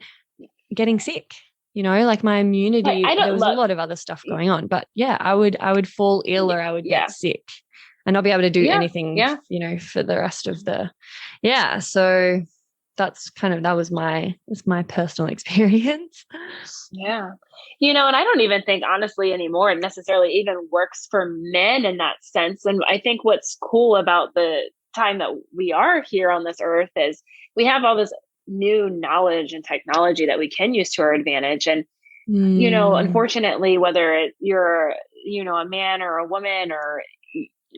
getting sick. You know, like my immunity, I there don't was a love. lot of other stuff going on, but yeah, I would fall ill or I would Yeah. get sick and not be able to do Yeah. anything, Yeah. you know, for the rest of the, yeah. So that was my personal experience. Yeah. And I don't even think honestly anymore it necessarily even works for men in that sense. And I think what's cool about the time that we are here on this earth is we have all this new knowledge and technology that we can use to our advantage. And, unfortunately, whether you're, a man or a woman or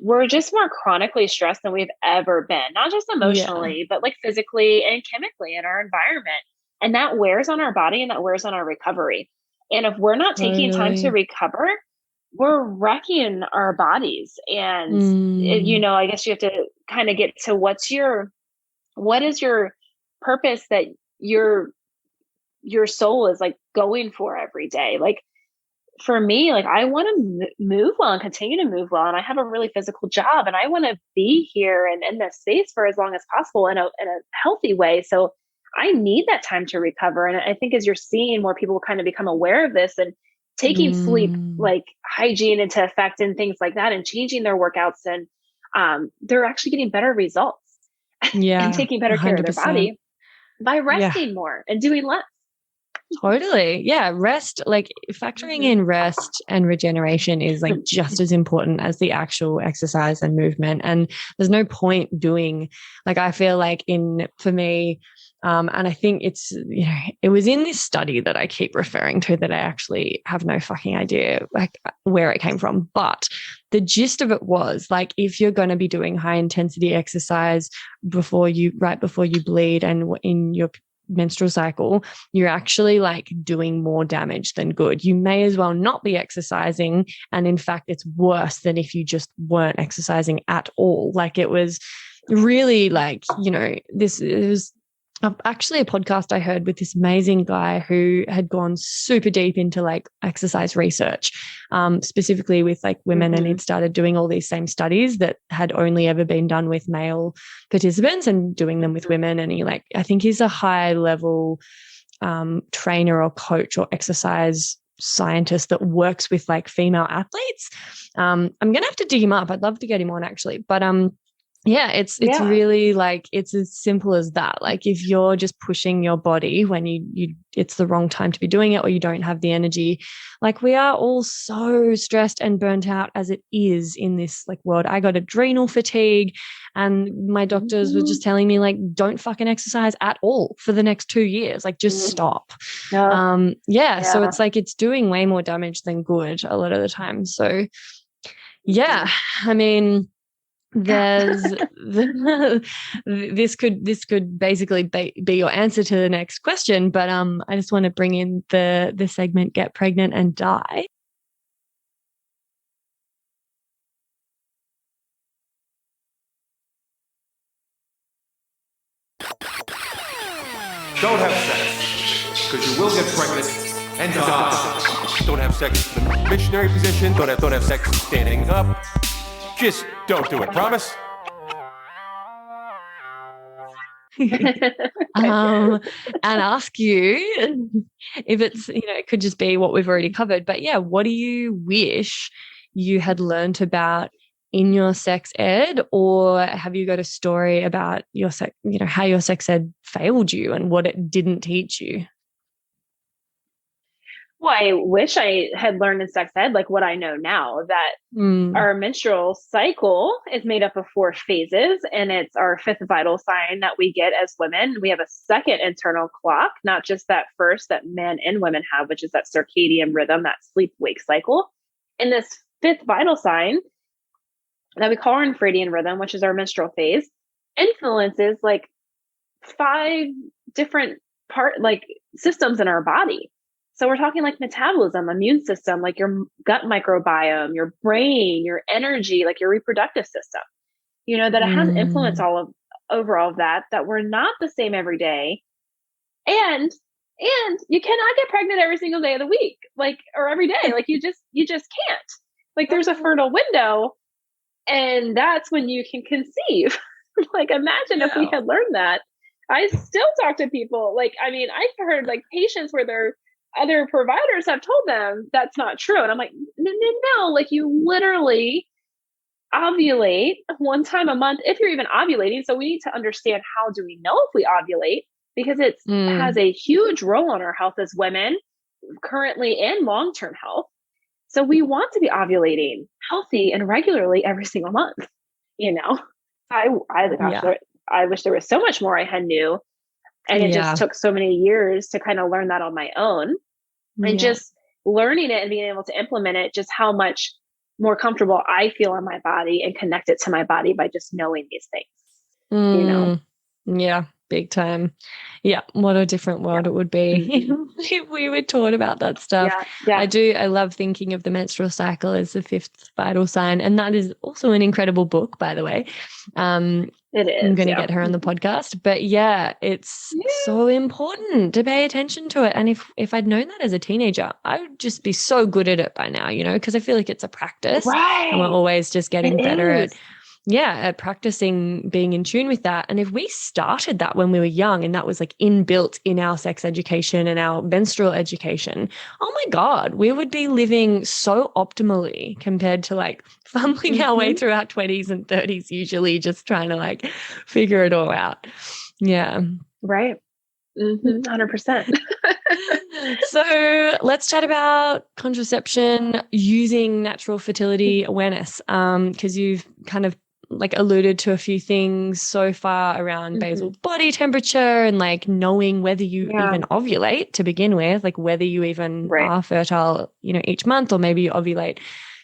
we're just more chronically stressed than we've ever been, not just emotionally, but like physically and chemically in our environment. And that wears on our body and that wears on our recovery. And if we're not taking time to recover, we're wrecking our bodies. And, I guess you have to kind of get to what is your purpose that your soul is like going for every day. Like, for me, like I want to move well and continue to move well. And I have a really physical job and I want to be here and in this space for as long as possible in a healthy way. So I need that time to recover. And I think as you're seeing more people kind of become aware of this and taking sleep, like hygiene into effect and things like that and changing their workouts and they're actually getting better results and taking better care of their 100%. body by resting more and doing less. Totally. Yeah. Rest, like factoring in rest and regeneration is like just as important as the actual exercise and movement. And there's no point doing, like, I feel like for me, and I think it was in this study that I keep referring to that I actually have no fucking idea like where it came from. But the gist of it was like, if you're going to be doing high intensity exercise right before you bleed and in your menstrual cycle, you're actually like doing more damage than good. You may as well not be exercising. And in fact, it's worse than if you just weren't exercising at all. Like it was really like, this is actually a podcast I heard with this amazing guy who had gone super deep into like exercise research, specifically with like women. And he'd started doing all these same studies that had only ever been done with male participants and doing them with women. And I think he's a high level trainer or coach or exercise scientist that works with like female athletes. I'm going to have to dig him up. I'd love to get him on actually. But yeah, it's really like, it's as simple as that. Like if you're just pushing your body when it's the wrong time to be doing it or you don't have the energy, like we are all so stressed and burnt out as it is in this like world. I got adrenal fatigue and my doctors were just telling me like, don't fucking exercise at all for the next 2 years. Like just stop. So it's like, it's doing way more damage than good a lot of the time. So yeah, I mean, this could basically be your answer to the next question, but I just want to bring in the segment Get Pregnant and Die. Don't have sex, because you will get pregnant and die. Don't have sex in the missionary position. Don't have sex standing up. Just don't do it. Promise? And ask you if it's, it could just be what we've already covered. But yeah, what do you wish you had learned about in your sex ed, or have you got a story about your how your sex ed failed you and what it didn't teach you? Well, I wish I had learned in sex ed, like what I know now, that our menstrual cycle is made up of 4 phases, and it's our 5th vital sign that we get as women. We have a second internal clock, not just that first that men and women have, which is that circadian rhythm, that sleep-wake cycle. And this 5th vital sign that we call our infradian rhythm, which is our menstrual phase, influences like 5 different systems in our body. So we're talking like metabolism, immune system, like your gut microbiome, your brain, your energy, like your reproductive system, that it has influence over all of that we're not the same every day. And you cannot get pregnant every single day of the week, like, or every day. Like you just can't. Like there's a fertile window and that's when you can conceive. Like imagine if we had learned that. I still talk to people, like, I mean, I've heard like patients where they're other providers have told them that's not true. And I'm like, no, like you literally ovulate one time a month if you're even ovulating. So we need to understand, how do we know if we ovulate? Because it has a huge role on our health as women, currently and long-term health. So we want to be ovulating healthy and regularly every single month. I wish there was so much more I had knew. And it just took so many years to kind of learn that on my own. And just learning it and being able to implement it, just how much more comfortable I feel in my body and connected to my body by just knowing these things, Yeah, big time. Yeah, what a different world it would be if we were taught about that stuff. I love thinking of the menstrual cycle as the fifth vital sign, and that is also an incredible book, by the way. It is. I'm going to get her on the podcast, but it's so important to pay attention to it. And if I'd known that as a teenager, I would just be so good at it by now, because I feel like it's a practice, and we're always just getting better at practicing being in tune with that. And if we started that when we were young, and that was like inbuilt in our sex education and our menstrual education, oh my God, we would be living so optimally compared to like fumbling our way through our 20s and 30s, usually just trying to like figure it all out. Yeah. Right. 100%. So let's chat about contraception using natural fertility awareness, because you've kind of like alluded to a few things so far around basal body temperature and like knowing whether you even ovulate to begin with, like whether you even are fertile, each month, or maybe you ovulate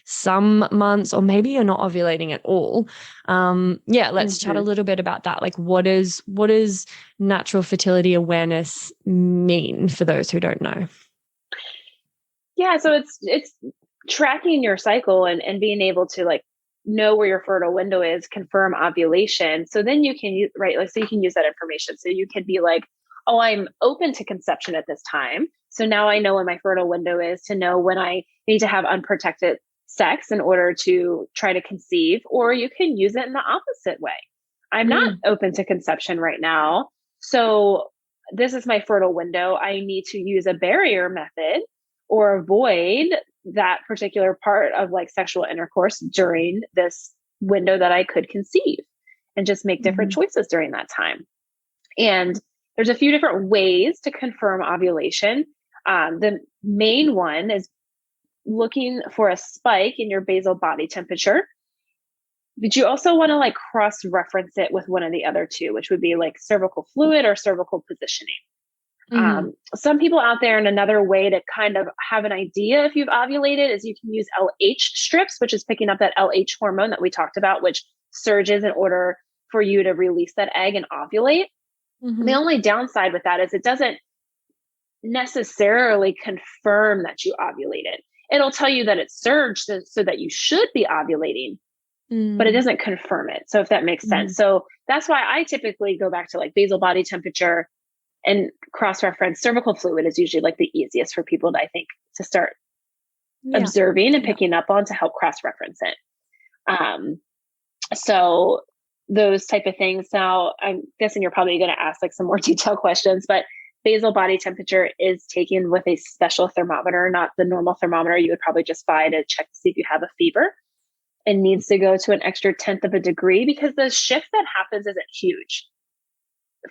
some months, or maybe you're not ovulating at all. Let's chat a little bit about that. Like what does natural fertility awareness mean for those who don't know? Yeah, so it's tracking your cycle and being able to like know where your fertile window is, confirm ovulation. So then you can use, so you can use that information. So you can be like, oh, I'm open to conception at this time. So now I know when my fertile window is, to know when I need to have unprotected sex in order to try to conceive. Or you can use it in the opposite way. I'm not open to conception right now. So this is my fertile window. I need to use a barrier method or avoid that particular part of like sexual intercourse during this window that I could conceive, and just make different choices during that time. And there's a few different ways to confirm ovulation. The main one is looking for a spike in your basal body temperature. But you also want to like cross-reference it with one of the other two, which would be like cervical fluid or cervical positioning. Some people out there, and another way to kind of have an idea if you've ovulated is you can use LH strips, which is picking up that LH hormone that we talked about, which surges in order for you to release that egg and ovulate. The only downside with that is it doesn't necessarily confirm that you ovulated. It'll tell you that it surged so that you should be ovulating, but it doesn't confirm it. So if that makes sense. So that's why I typically go back to like basal body temperature and cross-reference. Cervical fluid is usually like the easiest for people to, I think, to start observing and picking up on, to help cross-reference it. So those type of things. Now, I'm guessing you're probably going to ask like some more detailed questions, but basal body temperature is taken with a special thermometer, not the normal thermometer you would probably just buy to check to see if you have a fever. It needs to go to an extra 1/10 of a degree, because the shift that happens isn't huge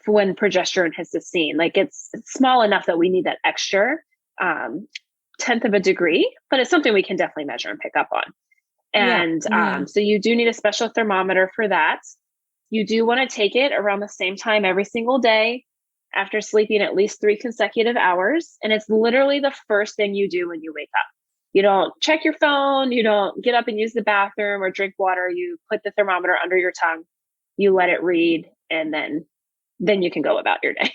for when progesterone hits the scene. Like it's small enough that we need that extra 1/10 of a degree, but it's something we can definitely measure and pick up on. And so you do need a special thermometer for that. You do want to take it around the same time every single day after sleeping at least 3 consecutive hours. And it's literally the first thing you do when you wake up. You don't check your phone. You don't get up and use the bathroom or drink water. You put the thermometer under your tongue, you let it read, and then you can go about your day.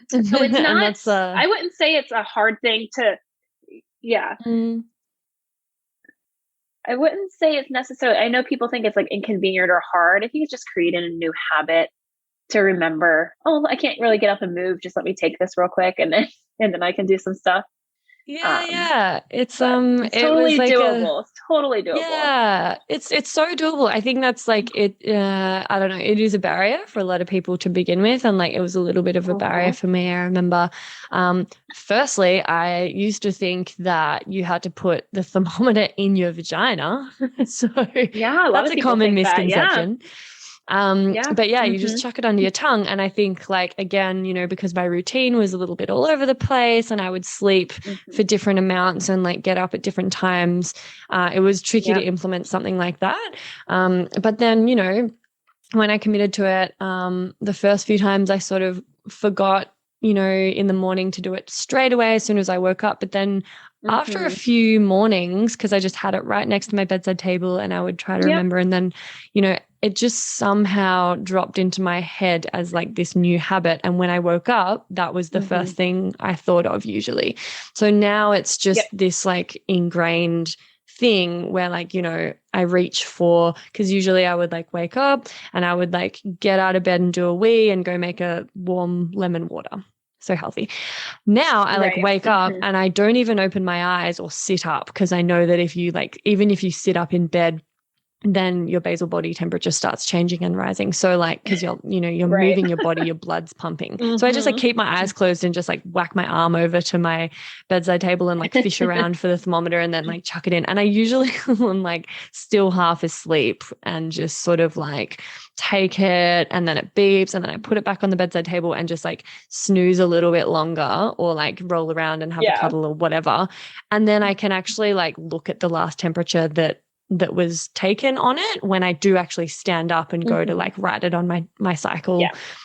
So it's not, I wouldn't say it's a hard thing to, I wouldn't say it's necessarily, I know people think it's like inconvenient or hard. I think it's just creating a new habit to remember, oh, I can't really get up and move. Just let me take this real quick. And then I can do some stuff. Yeah. It's It's it totally was like doable. It's totally doable. yeah, it's so doable. I think that's like it. I don't know. It is a barrier for a lot of people to begin with, and like it was a little bit of a barrier for me. I remember. Firstly, I used to think that you had to put the thermometer in your vagina, so Yeah, a lot that's of a people common think that. misconception. Yeah. But yeah, you just chuck it under your tongue. And I think like, again, because my routine was a little bit all over the place and I would sleep for different amounts and like get up at different times. It was tricky to implement something like that. But then, when I committed to it, the first few times I sort of forgot, in the morning to do it straight away as soon as I woke up. But then after a few mornings, because I just had it right next to my bedside table and I would try to remember. And then, it just somehow dropped into my head as like this new habit. And when I woke up, that was the first thing I thought of usually. So now it's just this like ingrained thing where like, I reach for, because usually I would like wake up and I would like get out of bed and do a wee and go make a warm lemon water. So healthy. Now I like wake up and I don't even open my eyes or sit up, because I know that if you like, even if you sit up in bed, then your basal body temperature starts changing and rising. So like, because you're moving your body, your blood's pumping. So I just like keep my eyes closed and just like whack my arm over to my bedside table and like fish around for the thermometer and then like chuck it in. And I usually am like still half asleep and just sort of like take it, and then it beeps and then I put it back on the bedside table and just like snooze a little bit longer or like roll around and have a cuddle or whatever. And then I can actually like look at the last temperature that was taken on it when I do actually stand up and go to like write it on my cycle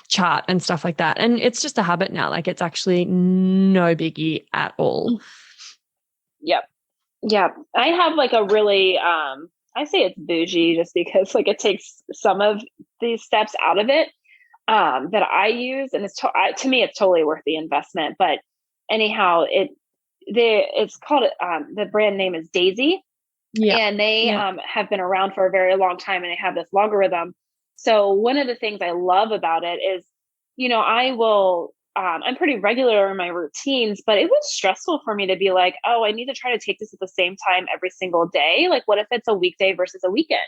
chart and stuff like that. And it's just a habit now. Like it's actually no biggie at all. Yep. I have like a really, I say it's bougie just because like it takes some of these steps out of it that I use. And it's to me, it's totally worth the investment. But anyhow, it's called, the brand name is Daisy. Yeah. And they have been around for a very long time and they have this logarithm. So one of the things I love about it is, I will, I'm pretty regular in my routines, but it was stressful for me to be like, oh, I need to try to take this at the same time every single day. Like, what if it's a weekday versus a weekend?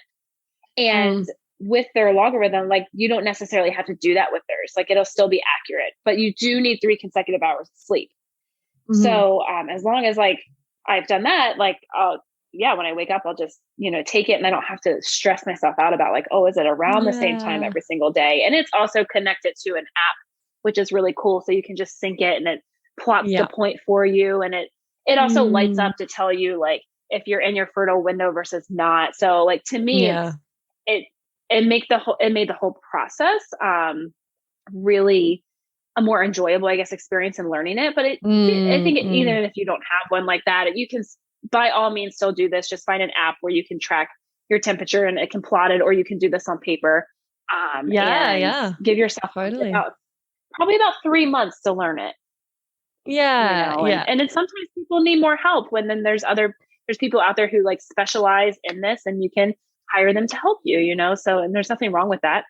And with their logarithm, like you don't necessarily have to do that with theirs. Like it'll still be accurate, but you do need 3 consecutive hours of sleep. So as long as like I've done that, like, when I wake up, I'll just, take it and I don't have to stress myself out about like, oh, is it around the same time every single day? And it's also connected to an app, which is really cool. So you can just sync it and it plots the point for you. And it also lights up to tell you like if you're in your fertile window versus not. So like to me, it made the whole process really a more enjoyable, I guess, experience in learning it. But I think even if you don't have one like that, you can by all means still do this. Just find an app where you can track your temperature and it can plot it, or you can do this on paper. And give yourself probably about 3 months to learn it. And then sometimes people need more help then there's people out there who like specialize in this and you can hire them to help you, so, and there's nothing wrong with that.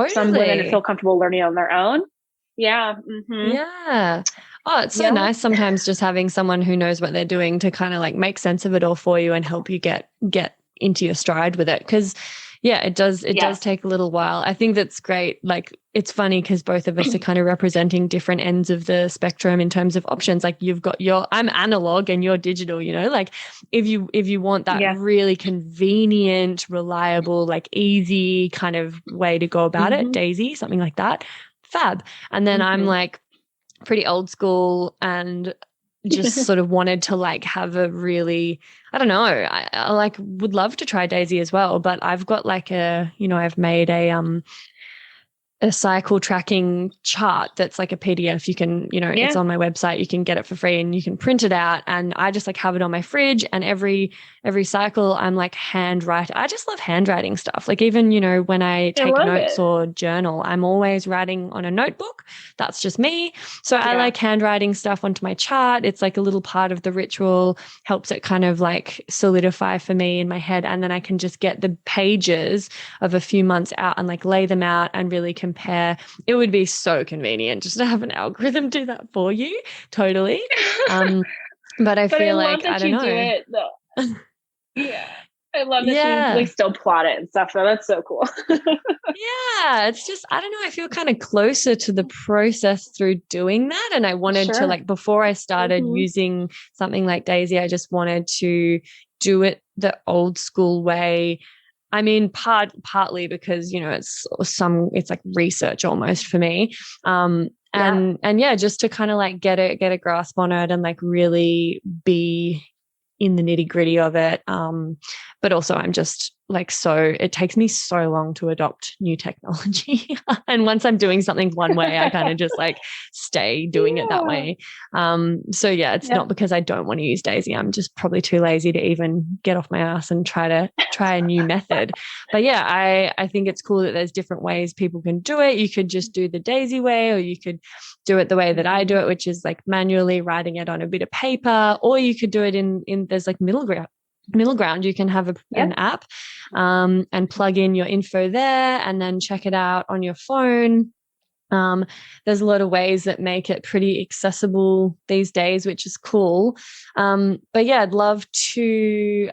Some women feel comfortable learning on their own. Oh, it's so nice sometimes just having someone who knows what they're doing to kind of like make sense of it all for you and help you get into your stride with it. Because it does take a little while. I think that's great. Like it's funny because both of us are kind of representing different ends of the spectrum in terms of options. Like you've got I'm analog and you're digital, like if you want that really convenient, reliable, like easy kind of way to go about it, Daisy, something like that, fab. And then I'm like pretty old school and just sort of wanted to like have a really, I don't know, I like would love to try Daisy as well, but I've got like I've made a cycle tracking chart that's like a PDF. You can, it's on my website. You can get it for free and you can print it out. And I just like have it on my fridge, and every cycle I'm like handwriting. I just love handwriting stuff. Like even, when I take notes or journal, I'm always writing on a notebook. That's just me. So I like handwriting stuff onto my chart. It's like a little part of the ritual, helps it kind of like solidify for me in my head. And then I can just get the pages of a few months out and like lay them out and really compare. It would be so convenient just to have an algorithm do that for you. Totally. But I But I feel love like, that I don't you do know. it though. Yeah. I love that you Yeah. like still plot it and stuff. So that's so cool. Yeah, it's just, I don't know, I feel kind of closer to the process through doing that. And I wanted to, Sure. like, before I started Mhm. using something like Daisy, I just wanted to do it the old school way. I mean, partly because, you know, it's like research almost for me. And yeah, just to kind of like get a grasp on it and like really be in the nitty gritty of it. But also I'm just like, it takes me so long to adopt new technology. And once I'm doing something one way, I kind of just like stay doing it that way. So yeah, it's not because I don't want to use Daisy. I'm just probably too lazy to even get off my ass and try a new method. But yeah, I think it's cool that there's different ways people can do it. You could just do the Daisy way, or you could do it the way that I do it, which is like manually writing it on a bit of paper, or you could do it in there's like middle ground. You can have an app and plug in your info there and then check it out on your phone. There's a lot of ways that make it pretty accessible these days, which is cool. But yeah, I'd love to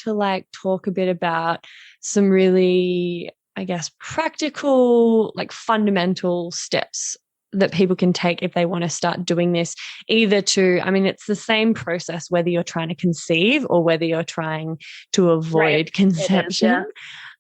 like talk a bit about some really, I guess, practical, like fundamental steps that people can take if they want to start doing this, it's the same process whether you're trying to conceive or whether you're trying to avoid conception.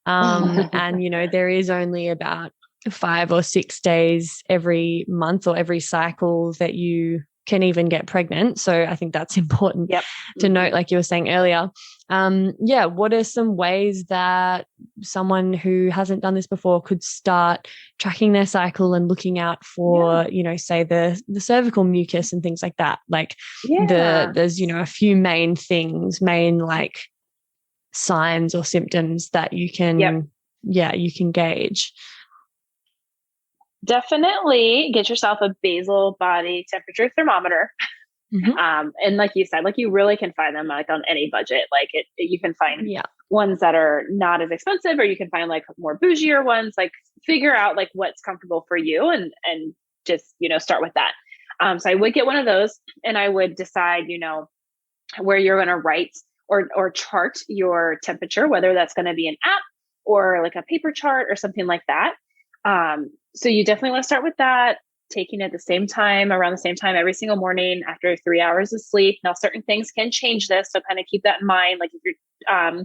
And, you know, there is only about 5 or 6 days every month or every cycle that you can even get pregnant. So I think that's important to note, like you were saying earlier. What are some ways that someone who hasn't done this before could start tracking their cycle and looking out for, you know, say the cervical mucus and things like that? Like there's, you know, a few main like signs or symptoms that you can, you can gauge. Definitely get yourself a basal body temperature thermometer. And like you said, like you really can find them like on any budget. Like you can find ones that are not as expensive, or you can find like more bougier ones. Like figure out like what's comfortable for you, and just, you know, start with that. So I would get one of those, and I would decide, you know, where you're going to write or chart your temperature, whether that's going to be an app or like a paper chart or something like that. So you definitely want to start with that, taking it around the same time every single morning after 3 hours of sleep. Now, certain things can change this, so kind of keep that in mind. Like if you're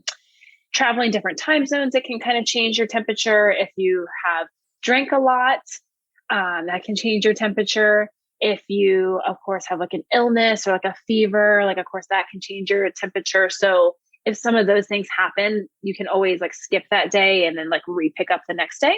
traveling different time zones, it can kind of change your temperature. If you have drank a lot, that can change your temperature. If you, of course, have like an illness or like a fever, like, of course, that can change your temperature. So if some of those things happen, you can always like skip that day and then like re-pick up the next day.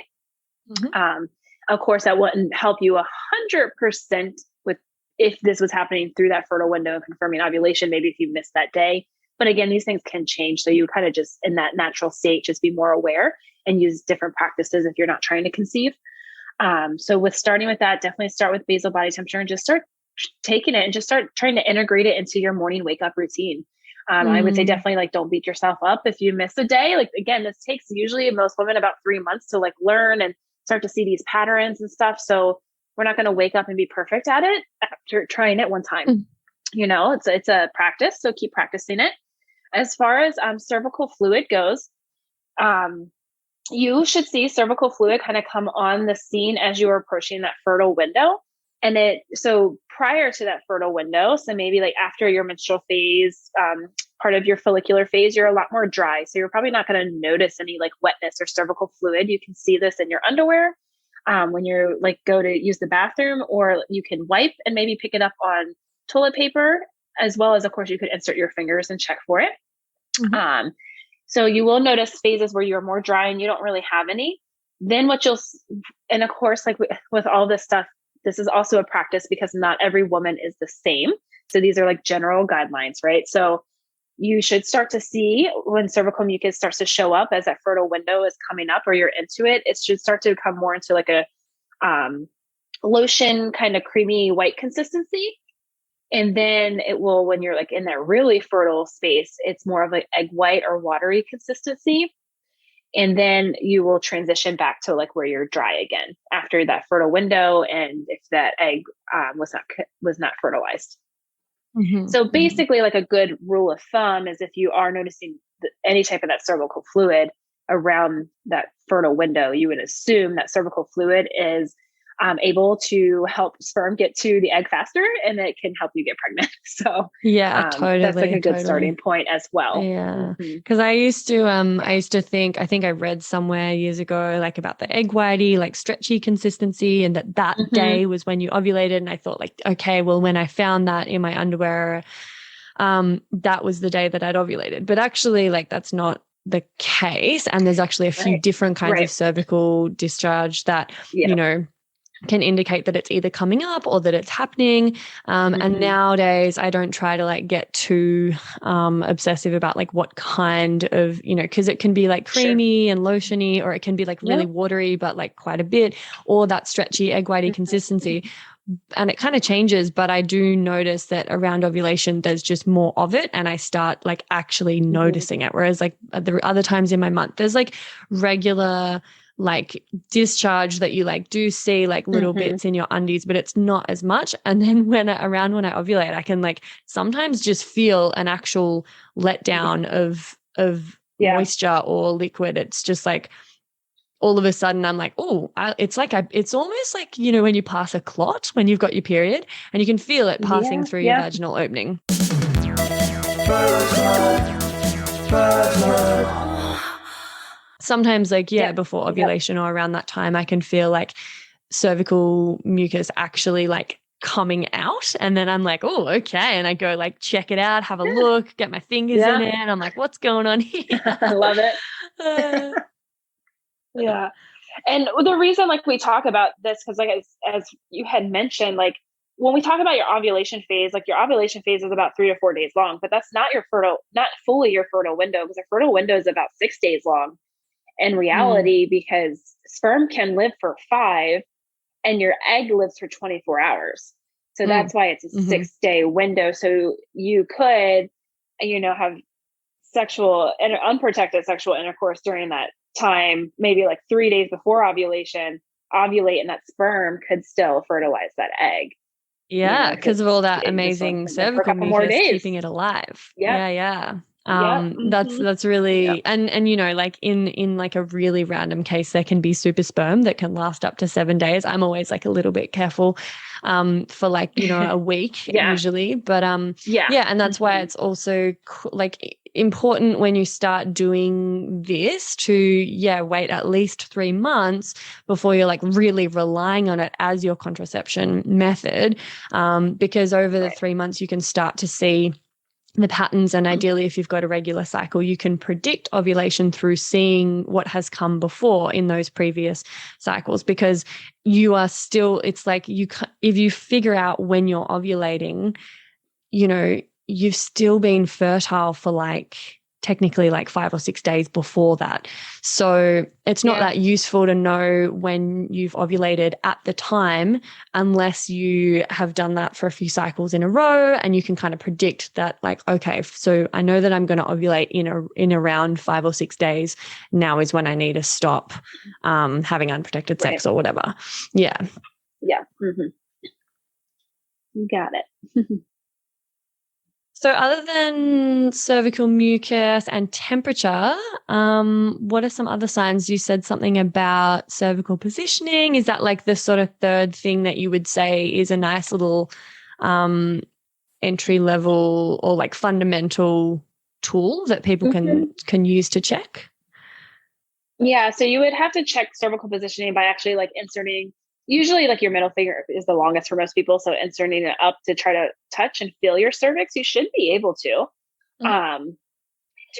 Of course, that wouldn't help you 100% with if this was happening through that fertile window and confirming ovulation, maybe if you missed that day. But again, these things can change. So you kind of just in that natural state, just be more aware and use different practices if you're not trying to conceive. So with starting with that, definitely start with basal body temperature and just start taking it and just start trying to integrate it into your morning wake up routine. I would say definitely like don't beat yourself up if you miss a day. Like again, this takes usually most women about 3 months to like learn and start to see these patterns and stuff. So we're not going to wake up and be perfect at it after trying it one time. You know, it's a practice. So keep practicing it. As far as cervical fluid goes, you should see cervical fluid kind of come on the scene as you are approaching that fertile window. And so prior to that fertile window, so maybe like after your menstrual phase, part of your follicular phase, you're a lot more dry. So you're probably not going to notice any like wetness or cervical fluid. You can see this in your underwear when you're like go to use the bathroom, or you can wipe and maybe pick it up on toilet paper, as well as, of course, you could insert your fingers and check for it. So you will notice phases where you're more dry and you don't really have any. Then and of course, like with all this stuff, this is also a practice because not every woman is the same. So these are like general guidelines, right? So you should start to see when cervical mucus starts to show up as that fertile window is coming up or you're into it, it should start to come more into like a lotion kind of creamy white consistency. And then it will, when you're like in that really fertile space, it's more of like egg white or watery consistency. And then you will transition back to like where you're dry again after that fertile window. And if that egg was not fertilized. So basically, like a good rule of thumb is if you are noticing any type of that cervical fluid around that fertile window, you would assume that cervical fluid is able to help sperm get to the egg faster, and it can help you get pregnant. So totally. that's like a good starting point as well. Yeah. Because I used to think, I think I read somewhere years ago, like about the egg whitey, like stretchy consistency, and that day was when you ovulated. And I thought like, okay, well, when I found that in my underwear, that was the day that I'd ovulated. But actually, like, that's not the case. And there's actually a few different kinds of cervical discharge that, you know, can indicate that it's either coming up or that it's happening. And nowadays I don't try to like get too obsessive about like what kind of, you know, because it can be like creamy and lotiony, or it can be like really watery, but like quite a bit, or that stretchy egg whitey consistency. And it kind of changes, but I do notice that around ovulation, there's just more of it. And I start like actually noticing it. Whereas like the other times in my month, there's like regular like discharge that you like do see like little bits in your undies, but it's not as much. And then when I ovulate, I can like sometimes just feel an actual letdown of moisture or liquid. It's just like all of a sudden I'm like, it's almost like, you know, when you pass a clot when you've got your period and you can feel it passing through your vaginal opening. Sometimes like, before ovulation or around that time, I can feel like cervical mucus actually like coming out. And then I'm like, oh, okay. And I go like, check it out, have a look, get my fingers in it. And I'm like, what's going on here? I love it. Yeah. And the reason like we talk about this, because like as you had mentioned, like when we talk about your ovulation phase, like your ovulation phase is about 3 to 4 days long, but that's not fully your fertile window, because a fertile window is about 6 days long in reality, because sperm can live for 5 and your egg lives for 24 hours. So that's why it's a 6-day window. So you could, you know, have unprotected sexual intercourse during that time, maybe like 3 days before ovulation, ovulate, and that sperm could still fertilize that egg. Yeah, because of all that amazing cervical mucus keeping it alive. Yeah. That's really and you know, like in like a really random case, there can be super sperm that can last up to 7 days. I'm always like a little bit careful for like, you know, a week usually, but and that's why it's also like important when you start doing this to wait at least 3 months before you're like really relying on it as your contraception method, because over the 3 months you can start to see the patterns, and ideally if you've got a regular cycle, you can predict ovulation through seeing what has come before in those previous cycles, because you are still, it's like if you figure out when you're ovulating, you know, you've still been fertile for like technically like 5 or 6 days before that. So it's not that useful to know when you've ovulated at the time, unless you have done that for a few cycles in a row and you can kind of predict that, like, okay, so I know that I'm going to ovulate in around 5 or 6 days. Now is when I need to stop having unprotected sex or whatever. Yeah. Yeah. You got it. So other than cervical mucus and temperature, what are some other signs? You said something about cervical positioning. Is that like the sort of third thing that you would say is a nice little entry level or like fundamental tool that people can use to check? Yeah, so you would have to check cervical positioning by actually like inserting, usually like your middle finger is the longest for most people. So inserting it up to try to touch and feel your cervix, you should be able to.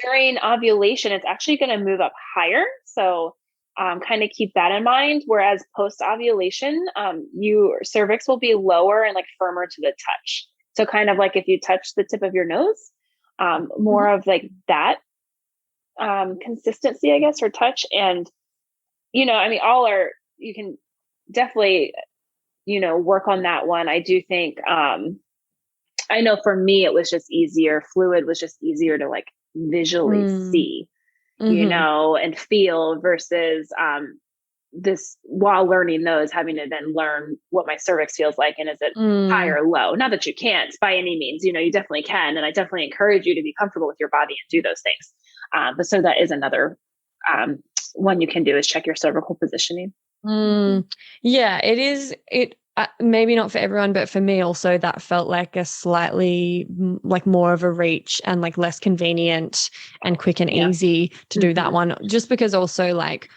During ovulation, it's actually going to move up higher. So kind of keep that in mind. Whereas post ovulation, your cervix will be lower and like firmer to the touch. So kind of like if you touch the tip of your nose, more of like that consistency, I guess, or touch. And, you know, I mean, you can definitely, you know, work on that one. I do think, I know for me, it was just easier. Fluid was just easier to like visually see, you know, and feel versus, this while learning those, having to then learn what my cervix feels like. And is it high or low? Not that you can't by any means, you definitely can. And I definitely encourage you to be comfortable with your body and do those things. But so that is another one you can do, is check your cervical positioning. Yeah, it is. Maybe not for everyone, but for me also, that felt like a slightly like more of a reach and like less convenient and quick and easy to do that one, just because also like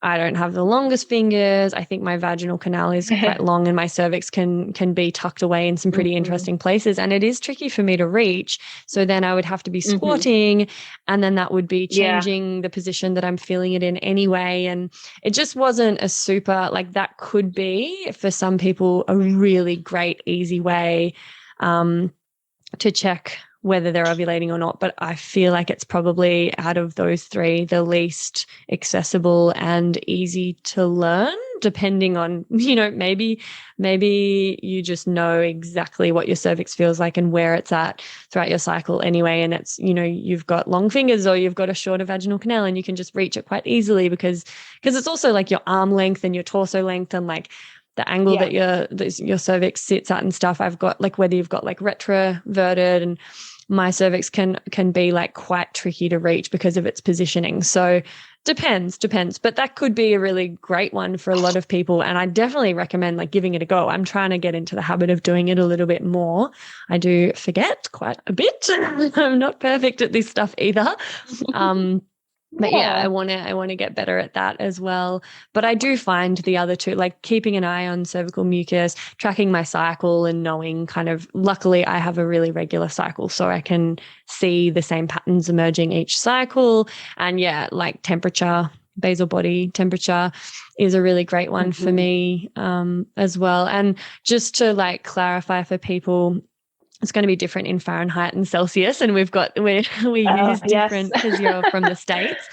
I don't have the longest fingers. I think my vaginal canal is quite long and my cervix can be tucked away in some pretty interesting places. And it is tricky for me to reach. So then I would have to be squatting and then that would be changing the position that I'm feeling it in anyway. And it just wasn't a super, like that could be for some people a really great, easy way to check whether they're ovulating or not. But I feel like it's probably out of those three, the least accessible and easy to learn, depending on, maybe you just know exactly what your cervix feels like and where it's at throughout your cycle anyway. And it's, you've got long fingers or you've got a shorter vaginal canal and you can just reach it quite easily because it's also like your arm length and your torso length and like the angle that your cervix sits at and stuff. I've got like whether you've got like retroverted, and my cervix can be like quite tricky to reach because of its positioning. So depends, but that could be a really great one for a lot of people. And I definitely recommend like giving it a go. I'm trying to get into the habit of doing it a little bit more. I do forget quite a bit. I'm not perfect at this stuff either. But I want to get better at that as well. But I do find the other two, like keeping an eye on cervical mucus, tracking my cycle and knowing kind of, luckily I have a really regular cycle, so I can see the same patterns emerging each cycle. And like temperature, basal body temperature is a really great one for me as well. And just to like clarify for people, it's going to be different in Fahrenheit and Celsius, and we use different because you're from the States.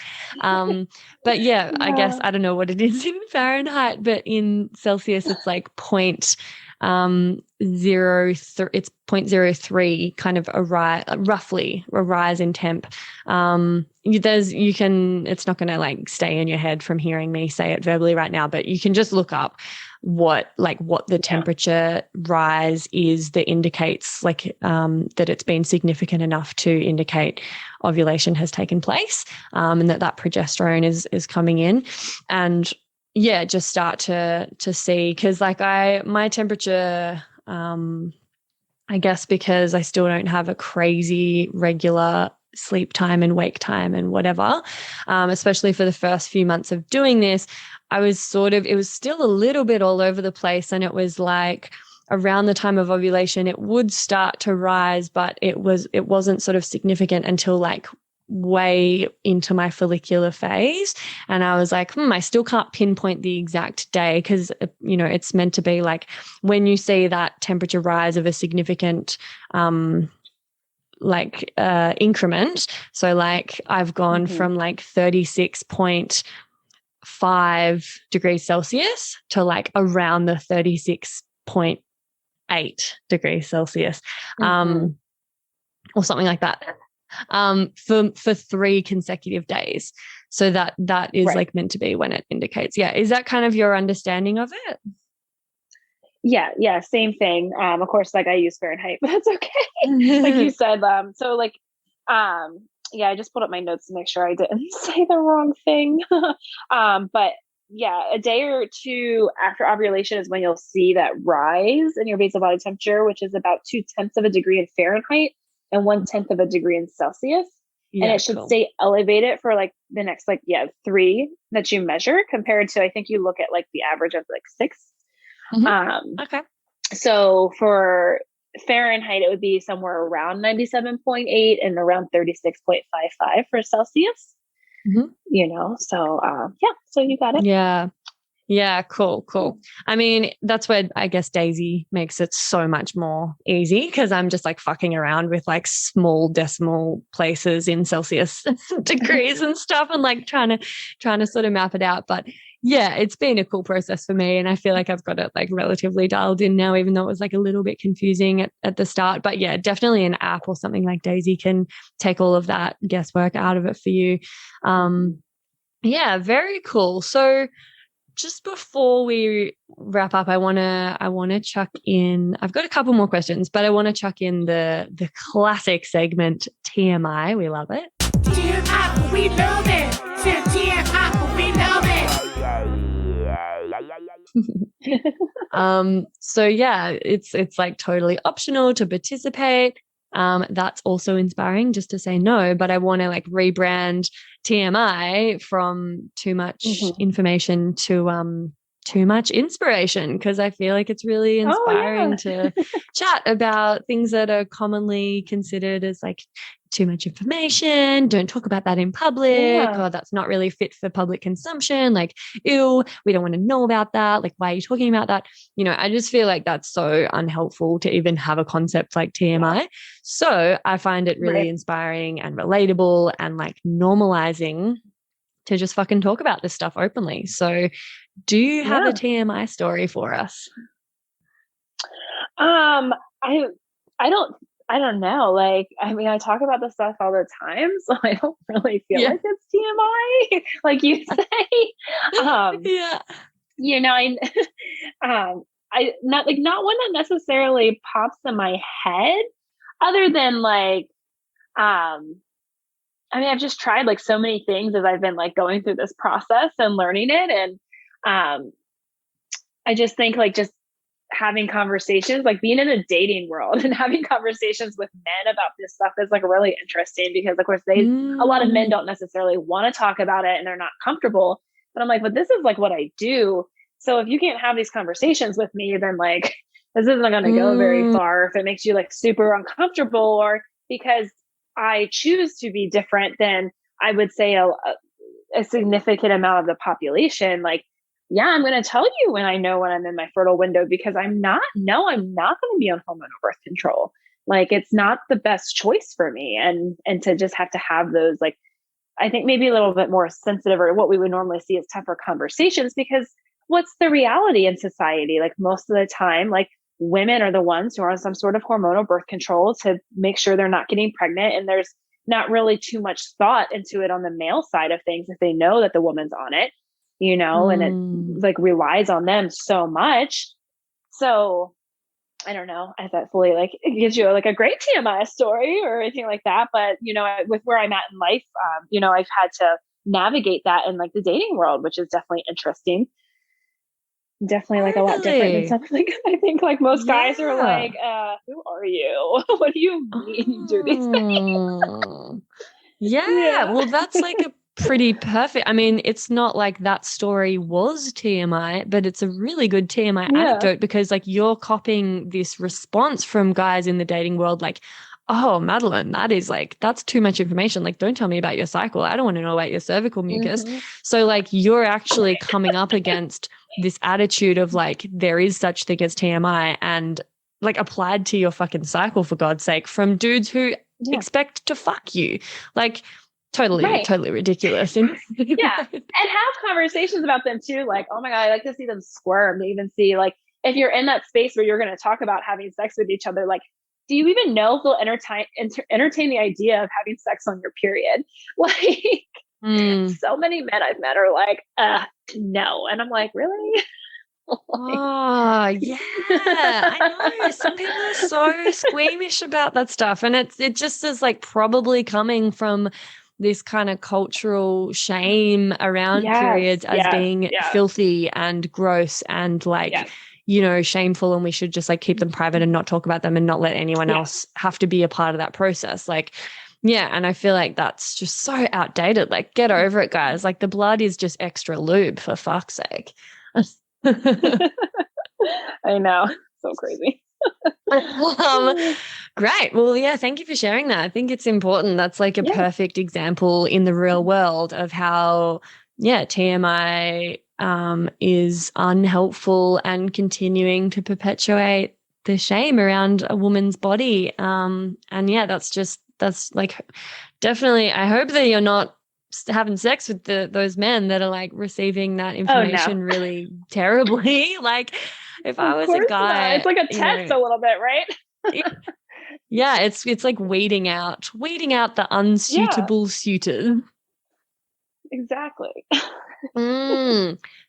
But I guess I don't know what it is in Fahrenheit, but in Celsius it's like it's 0.03 kind of roughly a rise in temp. It's not going to like stay in your head from hearing me say it verbally right now, but you can just look up what the temperature rise is that indicates like that it's been significant enough to indicate ovulation has taken place, and that progesterone is coming in. And just start to see, because like my temperature, I guess because I still don't have a crazy regular sleep time and wake time and whatever, especially for the first few months of doing this, it was still a little bit all over the place. And it was like around the time of ovulation, it would start to rise, but it wasn't sort of significant until like way into my follicular phase. And I was like, I still can't pinpoint the exact day, because it's meant to be like when you see that temperature rise of a significant increment. So like I've gone from like 36.5 degrees Celsius to like around the 36.8 degrees Celsius, or something like that. For 3 consecutive days. So that is like meant to be when it indicates. Yeah. Is that kind of your understanding of it? Yeah. Same thing. Of course, like I use Fahrenheit, but that's okay. Like you said, so like, I just pulled up my notes to make sure I didn't say the wrong thing. But a day or two after ovulation is when you'll see that rise in your basal body temperature, which is about 0.2 of a degree in Fahrenheit and 0.1 of a degree in Celsius. And it should stay elevated for like the next 3 that you measure, compared to, I think you look at like the average of like 6. Okay. So for Fahrenheit, it would be somewhere around 97.8 and around 36.55 for Celsius. So you got it. Yeah, cool. I mean, that's where I guess Daisy makes it so much more easy, because I'm just like fucking around with like small decimal places in Celsius degrees and stuff, and like trying to sort of map it out. But it's been a cool process for me, and I feel like I've got it like relatively dialed in now, even though it was like a little bit confusing at the start. But definitely an app or something like Daisy can take all of that guesswork out of it for you. Very cool. So just before we wrap up, I wanna chuck in. I've got a couple more questions, but I want to chuck in the classic segment TMI. We love it. TMI, we love it. TMI, we love it. So yeah, it's like totally optional to participate. That's also inspiring just to say no, but I want to like rebrand TMI from too much information to too much inspiration, because I feel like it's really inspiring to chat about things that are commonly considered as like too much information. Don't talk about that in public, or that's not really fit for public consumption. Like, ew, we don't want to know about that. Like, why are you talking about that? You know, I just feel like that's so unhelpful to even have a concept like TMI. So I find it really inspiring and relatable and like normalizing to just fucking talk about this stuff openly. So do you have a TMI story for us? I don't know. Like, I mean, I talk about this stuff all the time, so I don't really feel like it's TMI, like you say. You know, I not one that necessarily pops in my head, other than like, I mean, I've just tried like so many things as I've been like going through this process and learning it. And I just think like just having conversations, like being in a dating world and having conversations with men about this stuff is like really interesting, because of course a lot of men don't necessarily want to talk about it and they're not comfortable, but I'm like, but this is like what I do. So if you can't have these conversations with me, then like, this isn't going to go very far if it makes you like super uncomfortable, or because I choose to be different than I would say a significant amount of the population. Like, yeah, I'm going to tell you when I know when I'm in my fertile window, because I'm not going to be on hormonal birth control. Like, it's not the best choice for me. And to just have to have those, like, I think maybe a little bit more sensitive, or what we would normally see as tougher conversations, because what's the reality in society? Like, most of the time, like, women are the ones who are on some sort of hormonal birth control to make sure they're not getting pregnant. And there's not really too much thought into it on the male side of things if they know that the woman's on it, you know, and it like relies on them so much. So I don't know if that fully like it gives you like a great TMI story or anything like that. But, you know, with where I'm at in life, you know, I've had to navigate that in like the dating world, which is definitely interesting. Definitely like a lot different than something like I think like most guys are like, who are you? What do you mean you do these things? Well, that's like a pretty perfect. I mean, it's not like that story was TMI, but it's a really good TMI anecdote, because like you're copying this response from guys in the dating world, like, oh, Madalyn, that's too much information. Like, don't tell me about your cycle. I don't want to know about your cervical mucus. So like you're actually coming up against this attitude of like, there is such thing as TMI, and like applied to your fucking cycle, for God's sake, from dudes who expect to fuck you. Like, totally ridiculous. And have conversations about them too. Like, oh my God, I like to see them squirm. To even see like, if you're in that space where you're going to talk about having sex with each other, like, do you even know if they'll entertain the idea of having sex on your period? Like, so many men I've met are like, no. And I'm like, really? Oh, yeah. I know. Some people are so squeamish about that stuff. And it just is like probably coming from this kind of cultural shame around periods as being filthy and gross and like, you know, shameful, and we should just like keep them private and not talk about them and not let anyone else have to be a part of that process. Like, and I feel like that's just so outdated. Like, get over it, guys. Like, the blood is just extra lube, for fuck's sake. I know. So crazy. Great. Well, yeah, thank you for sharing that. I think it's important. That's like a perfect example in the real world of how, TMI is unhelpful and continuing to perpetuate the shame around a woman's body. And that's like definitely, I hope that you're not having sex with those men that are like receiving that information really terribly. Like, if I was a guy, it's like a test a little bit, right? It's like weeding out the unsuitable suitors. exactly.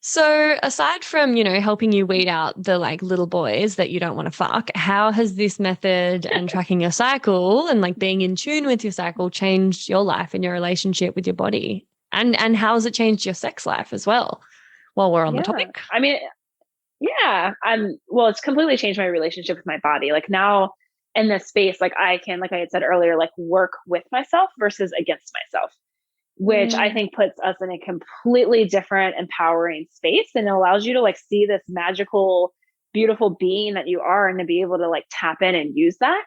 So aside from, helping you weed out the like little boys that you don't want to fuck, how has this method and tracking your cycle and like being in tune with your cycle changed your life and your relationship with your body? And how has it changed your sex life as well, while we're on the topic? I mean, yeah, well, it's completely changed my relationship with my body. Like now in this space, like I can, like I had said earlier, like work with myself versus against myself, which I think puts us in a completely different, empowering space. And it allows you to like see this magical, beautiful being that you are and to be able to like tap in and use that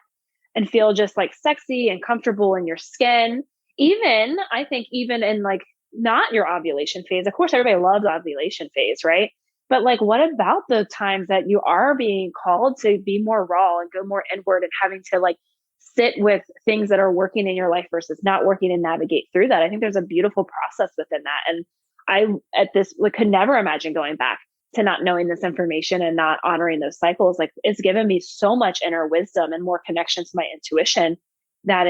and feel just like sexy and comfortable in your skin. Even, I think, even in like not your ovulation phase. Of course, everybody loves ovulation phase, right? But like, what about the times that you are being called to be more raw and go more inward and having to like sit with things that are working in your life versus not working and navigate through that? I think there's a beautiful process within that. And I, at this, like, could never imagine going back to not knowing this information and not honoring those cycles. Like, it's given me so much inner wisdom and more connection to my intuition that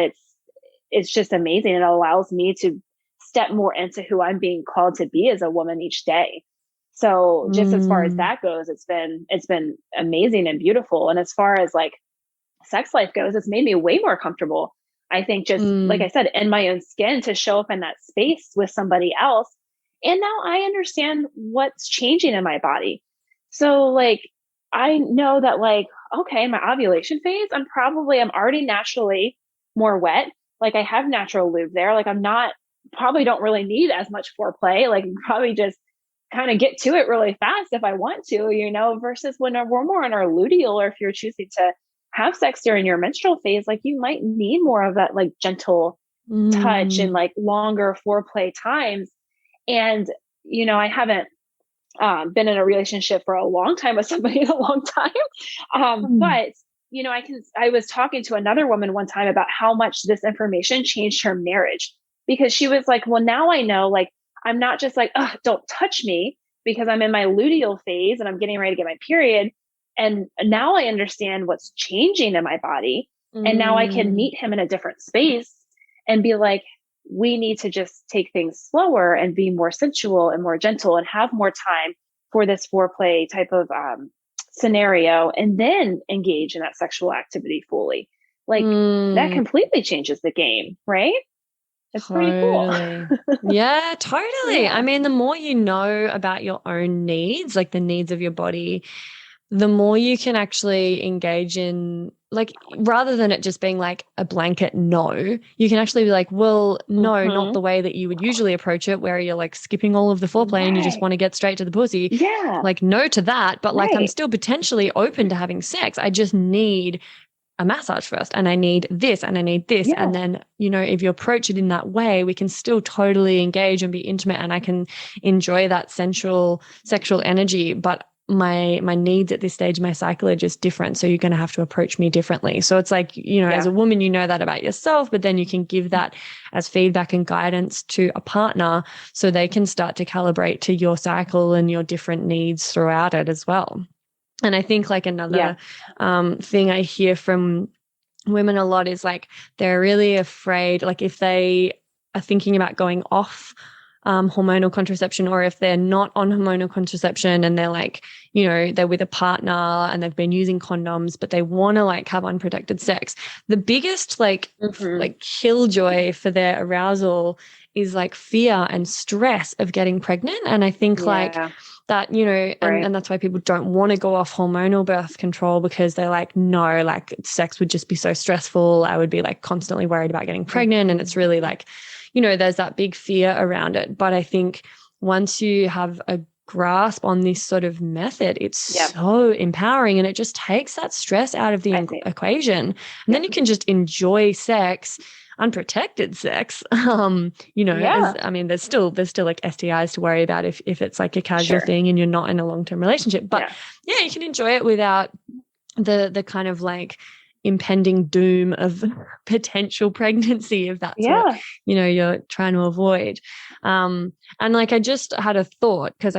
it's just amazing. It allows me to step more into who I'm being called to be as a woman each day. So just as far as that goes, it's been amazing and beautiful. And as far as like sex life goes, it's made me way more comfortable. I think just like I said, in my own skin, to show up in that space with somebody else. And now I understand what's changing in my body. So like, I know that like, okay, in my ovulation phase, I'm already naturally more wet. Like I have natural lube there. Like probably don't really need as much foreplay. Like probably just kind of get to it really fast if I want to, versus when we're more in our luteal, or if you're choosing to have sex during your menstrual phase, like you might need more of that like gentle touch and like longer foreplay times. And, I haven't been in a relationship for a long time with somebody in a long time. But, I was talking to another woman one time about how much this information changed her marriage, because she was like, well, now I know, like, I'm not just like, oh, don't touch me because I'm in my luteal phase and I'm getting ready to get my period. And now I understand what's changing in my body. And now I can meet him in a different space and be like, we need to just take things slower and be more sensual and more gentle and have more time for this foreplay type of scenario, and then engage in that sexual activity fully. Like that completely changes the game, right? It's pretty cool. Yeah, totally. Yeah. I mean, the more you know about your own needs, like the needs of your body, the more you can actually engage in, like, rather than it just being like a blanket no, you can actually be like, well, no, not the way that you would usually approach it, where you're like skipping all of the foreplay and you just want to get straight to the pussy. Yeah. Like, no to that. But like, I'm still potentially open to having sex. I just need a massage first, and I need this and I need this. Yeah. And then, if you approach it in that way, we can still totally engage and be intimate, and I can enjoy that sensual sexual energy. But my needs at this stage of my cycle are just different. So you're going to have to approach me differently. So it's like, as a woman, you know that about yourself, but then you can give that as feedback and guidance to a partner so they can start to calibrate to your cycle and your different needs throughout it as well. And I think like another thing I hear from women a lot is like they're really afraid, like if they are thinking about going off hormonal contraception, or if they're not on hormonal contraception and they're like, they're with a partner and they've been using condoms, but they want to like have unprotected sex. The biggest like killjoy for their arousal is like fear and stress of getting pregnant. And I think like that, and that's why people don't want to go off hormonal birth control, because they're like, no, like sex would just be so stressful. I would be like constantly worried about getting pregnant. And it's really like, there's that big fear around it. But I think once you have a grasp on this sort of method, it's so empowering, and it just takes that stress out of the equation. And then you can just enjoy sex, unprotected sex. I mean, there's still like STIs to worry about if it's like a casual thing and you're not in a long-term relationship. But you can enjoy it without the kind of like impending doom of potential pregnancy, if that's what you're trying to avoid. And like I just had a thought, because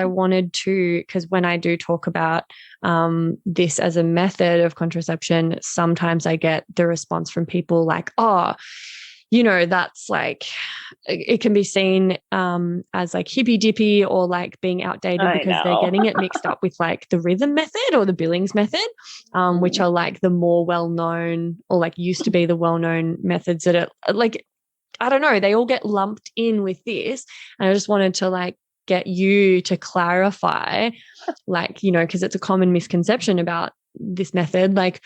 when I do talk about this as a method of contraception, sometimes I get the response from people like, oh, you know, that's like, it can be seen as like hippy dippy or like being outdated I because they're know. getting it mixed up with like the rhythm method or the Billings method, which are like the more well-known or like used to be the well-known methods that are like, I don't know, they all get lumped in with this. And I just wanted to like get you to clarify, like, you know, because it's a common misconception about this method, like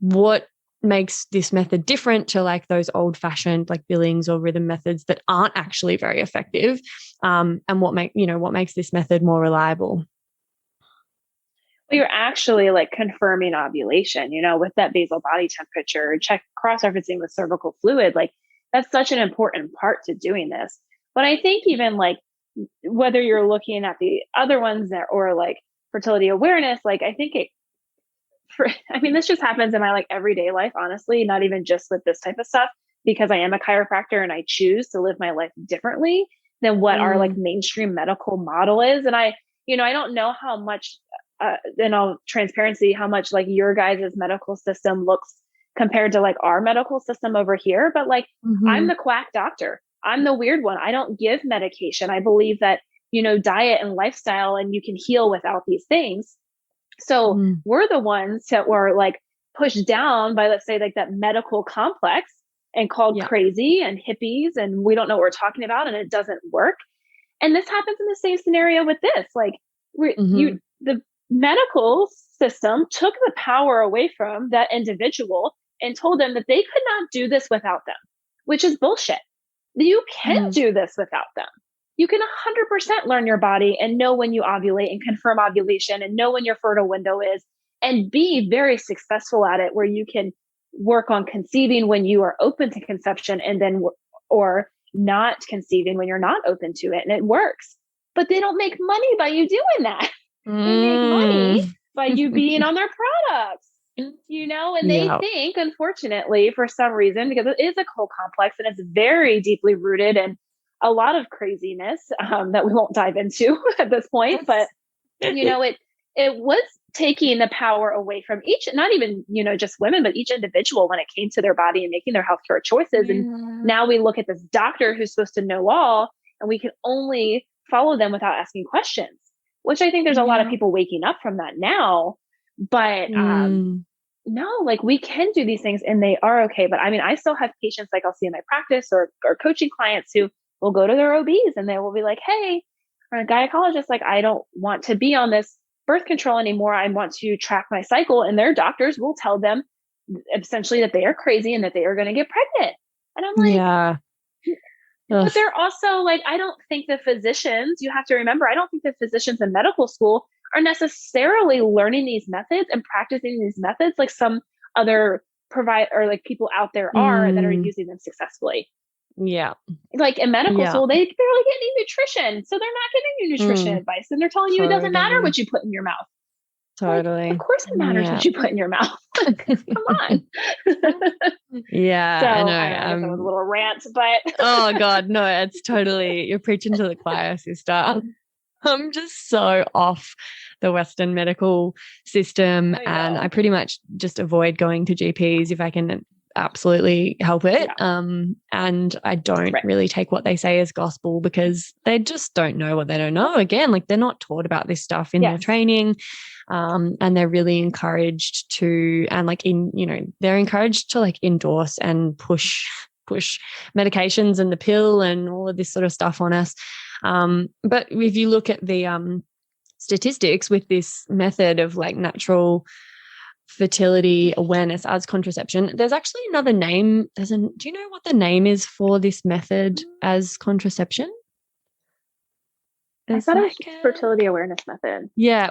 what makes this method different to like those old-fashioned like Billings or rhythm methods that aren't actually very effective, and what makes this method more reliable. Well, you're actually like confirming ovulation, you know, with that basal body temperature, cross-referencing with cervical fluid. Like that's such an important part to doing this. But I think even like whether you're looking at the other ones or like fertility awareness, like I think this just happens in my like everyday life, honestly, not even just with this type of stuff, because I am a chiropractor and I choose to live my life differently than what our like mainstream medical model is. And I don't know how much, in all transparency, how much like your guys' medical system looks compared to like our medical system over here. But like, I'm the quack doctor. I'm the weird one. I don't give medication. I believe that, you know, diet and lifestyle, and you can heal without these things. So we're the ones that were like pushed down by, let's say, like that medical complex and called crazy and hippies, and we don't know what we're talking about, and it doesn't work. And this happens in the same scenario with this. Like the medical system took the power away from that individual and told them that they could not do this without them, which is bullshit. You can do this without them. You can 100% learn your body and know when you ovulate and confirm ovulation and know when your fertile window is, and be very successful at it, where you can work on conceiving when you are open to conception, and then or not conceiving when you're not open to it, and it works. But they don't make money by you doing that. They make money by you being on their products, you know, and they think, unfortunately, for some reason, because it is a whole complex and it's very deeply rooted in a lot of craziness that we won't dive into at this point. But, you know, it was taking the power away from each, not even, you know, just women, but each individual when it came to their body and making their healthcare choices. And now we look at this doctor who's supposed to know all, and we can only follow them without asking questions, which I think there's a lot of people waking up from that now. But no, like we can do these things and they are okay. But I mean, I still have patients like I'll see in my practice or coaching clients who will go to their OBs and they will be like, hey, or a gynecologist, like, I don't want to be on this birth control anymore. I want to track my cycle. And their doctors will tell them essentially that they are crazy and that they are going to get pregnant. And I'm like, but they're also like, I don't think the physicians, you have to remember, I don't think the physicians in medical school are necessarily learning these methods and practicing these methods like some other provider or like people out there are that are using them successly. Yeah. Like in medical school, they barely get any nutrition. So they're not giving you nutrition advice. And they're telling you it doesn't matter what you put in your mouth. Totally. Like, of course it matters what you put in your mouth. Come on. Yeah. So, I know. That was a little rant, but. Oh God, no, it's totally, you're preaching to the choir, sister. I'm just so off the Western medical system, and I pretty much just avoid going to GPs if I can absolutely help it. And I don't really take what they say as gospel because they just don't know what they don't know. Again, like they're not taught about this stuff in their training. And they're really encouraged to, and like they're encouraged to like endorse and push medications and the pill and all of this sort of stuff on us. But if you look at the statistics with this method of like natural fertility awareness as contraception, there's actually another name. Do you know what the name is for this method as contraception? I thought it was just fertility awareness method. Yeah.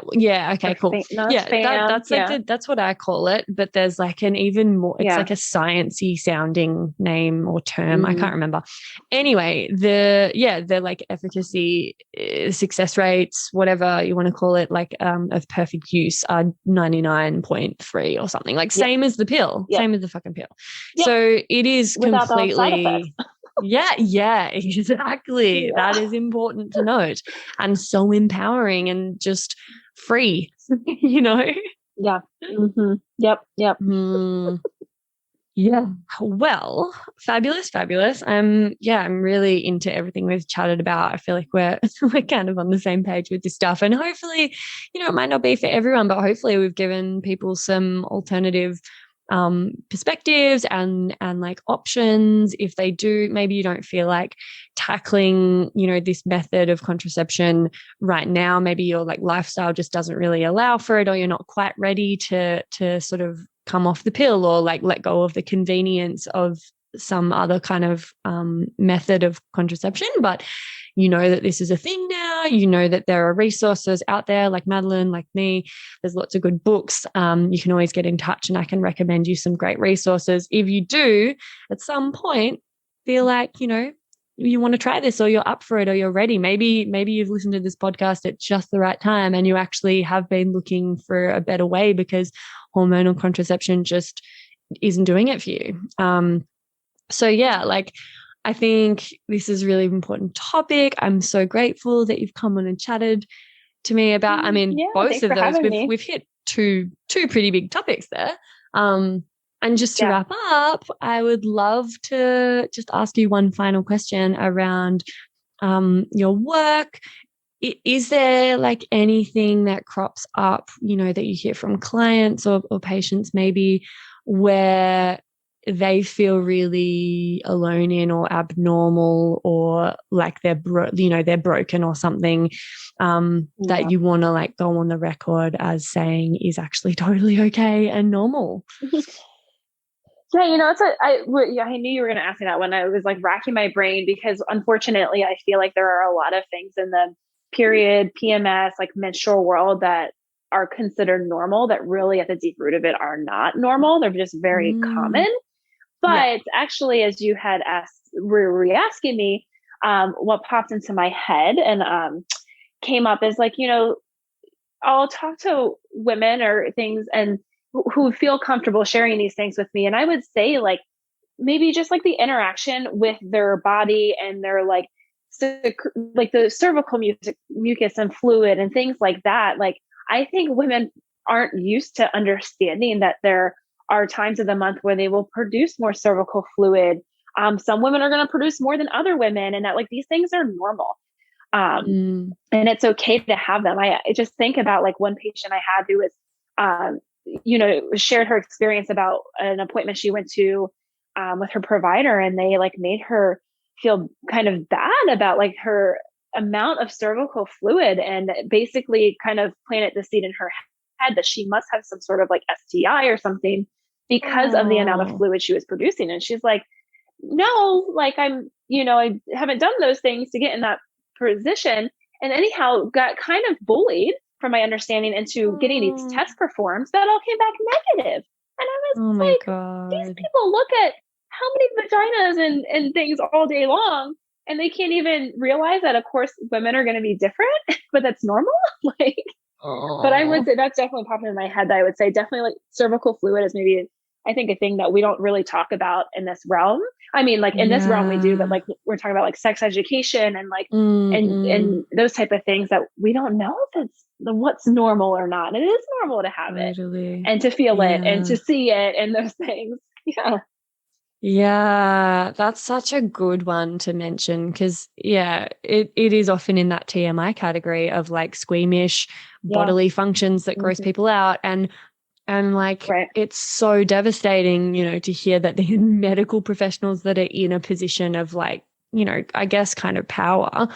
Okay, cool. That's what I call it. But there's like an even more, it's like a sciencey sounding name or term. I can't remember. Anyway, they're like efficacy, success rates, whatever you want to call it, like of perfect use are 99.3 or something. Like same as the pill, same as the fucking pill. So it is without completely. Yeah, exactly. Yeah. That is important to note and so empowering and just free, you know? Yeah. Mm-hmm. Yep. Yeah. Well, fabulous, fabulous. I'm really into everything we've chatted about. I feel like we're kind of on the same page with this stuff. And hopefully, it might not be for everyone, but hopefully we've given people some alternative perspectives and like options if they do. Maybe you don't feel like tackling, this method of contraception right now. Maybe your like lifestyle just doesn't really allow for it, or you're not quite ready to sort of come off the pill or like let go of the convenience of some other kind of method of contraception. But that this is a thing now, that there are resources out there like Madalyn, like me. There's lots of good books. You can always get in touch and I can recommend you some great resources. If you do at some point feel like, you want to try this or you're up for it or you're ready, maybe you've listened to this podcast at just the right time and you actually have been looking for a better way because hormonal contraception just isn't doing it for you. So yeah, like I think this is a really important topic. I'm so grateful that you've come on and chatted to me about, both of those. We've hit two pretty big topics there. And just to wrap up, I would love to just ask you one final question around your work. Is there like anything that crops up, that you hear from clients or patients maybe where they feel really alone in or abnormal or like they're broken or something that you want to like go on the record as saying is actually totally okay and normal? Yeah, I knew you were going to ask me that when I was like racking my brain, because unfortunately I feel like there are a lot of things in the period, PMS, like menstrual world that are considered normal that really at the deep root of it are not normal. They're just very common. But actually, as you had were re-asking me, what popped into my head and came up is like, I'll talk to women or things and who feel comfortable sharing these things with me. And I would say like, maybe just like the interaction with their body and their like the cervical mucus and fluid and things like that. Like, I think women aren't used to understanding that there are times of the month where they will produce more cervical fluid. Some women are going to produce more than other women, and that like these things are normal. And it's okay to have them. I just think about like one patient I had who was, shared her experience about an appointment she went to with her provider, and they like made her feel kind of bad about like her amount of cervical fluid, and basically kind of planted the seed in her head that she must have some sort of like STI or something because of the amount of fluid she was producing. And she's like, no, like I haven't done those things to get in that position. And anyhow, got kind of bullied from my understanding into getting these tests performed that all came back negative. And I was like, these people look at how many vaginas and things all day long, and they can't even realize that, of course, women are going to be different, but that's normal. Like, but I would say that's definitely popping in my head that I would say definitely like cervical fluid is maybe, I think, a thing that we don't really talk about in this realm. I mean, like in this realm we do, but like we're talking about like sex education and like, and those type of things that we don't know if it's what's normal or not. And it is normal to have it and to feel it and to see it and those things. Yeah. Yeah, that's such a good one to mention because, it is often in that TMI category of like squeamish bodily functions that gross people out. And like, it's so devastating, to hear that the medical professionals that are in a position of like, I guess kind of power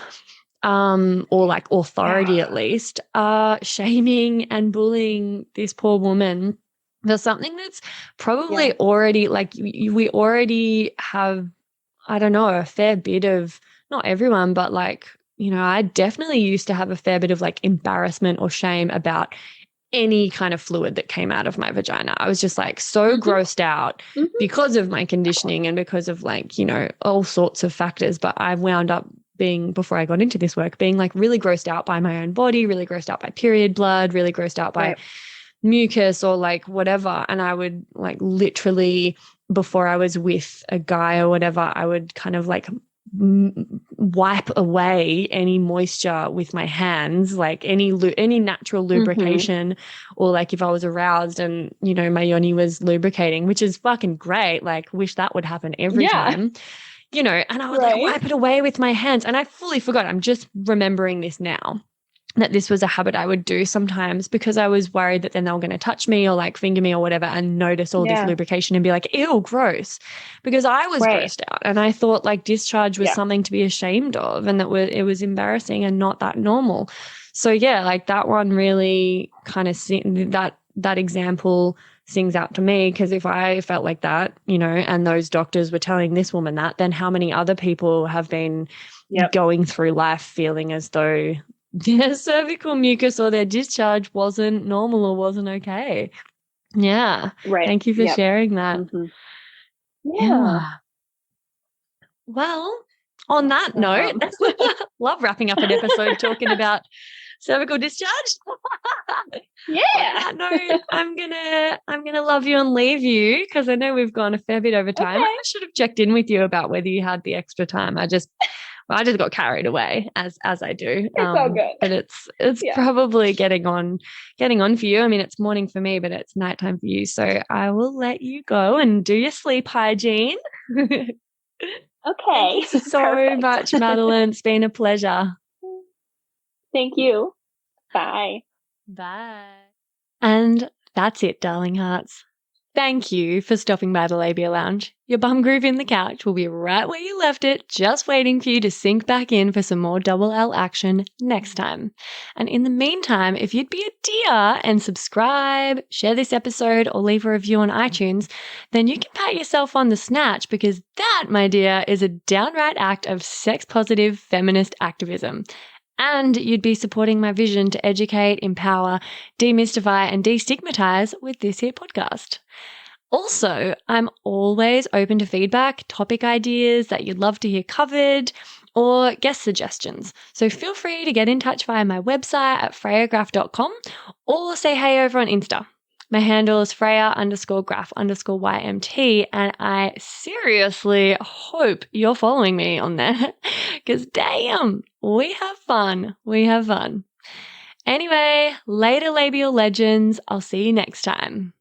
or like authority at least are shaming and bullying this poor woman. There's something that's probably already like we already have, I don't know, a fair bit of, not everyone, but like, I definitely used to have a fair bit of like embarrassment or shame about any kind of fluid that came out of my vagina. I was just like so grossed out because of my conditioning and because of like, all sorts of factors. But I wound up being, before I got into this work, being like really grossed out by my own body, really grossed out by period blood, really grossed out by mucus or like whatever. And I would like literally, before I was with a guy or whatever, I would kind of like wipe away any moisture with my hands, like any natural lubrication, or like if I was aroused and, you know, my yoni was lubricating, which is fucking great. Like, wish that would happen every time, you know, and I would like wipe it away with my hands. And I fully forgot. I'm just remembering this now, that this was a habit I would do sometimes because I was worried that then they were going to touch me or like finger me or whatever and notice all this lubrication and be like, ew, gross. Because I was grossed out and I thought like discharge was something to be ashamed of and that it was embarrassing and not that normal. So yeah, like that one really kind of that example sings out to me, because if I felt like that, you know, and those doctors were telling this woman that, then how many other people have been going through life feeling as though their cervical mucus or their discharge wasn't normal or wasn't okay. Yeah. Right. Thank you for sharing that. Yeah. Well, on that note, love wrapping up an episode talking about cervical discharge. Yeah. On that note, I'm gonna love you and leave you because I know we've gone a fair bit over time. Okay. I should have checked in with you about whether you had the extra time. I just got carried away as I do. It's all good. But it's probably getting on for you. I mean, it's morning for me, but it's nighttime for you. So I will let you go and do your sleep hygiene. Okay. Thank you so much, Madalyn. It's been a pleasure. Thank you. Bye. Bye. And that's it, darling hearts. Thank you for stopping by the Labia Lounge. Your bum groove in the couch will be right where you left it, just waiting for you to sink back in for some more double L action next time. And in the meantime, if you'd be a dear and subscribe, share this episode, or leave a review on iTunes, then you can pat yourself on the snatch, because that, my dear, is a downright act of sex-positive feminist activism. And you'd be supporting my vision to educate, empower, demystify, and destigmatize with this here podcast. Also, I'm always open to feedback, topic ideas that you'd love to hear covered, or guest suggestions. So feel free to get in touch via my website at freyagraph.com or say hey over on Insta. My handle is Freya_graph_YMT, and I seriously hope you're following me on there because damn, we have fun. Anyway, later labial legends. I'll see you next time.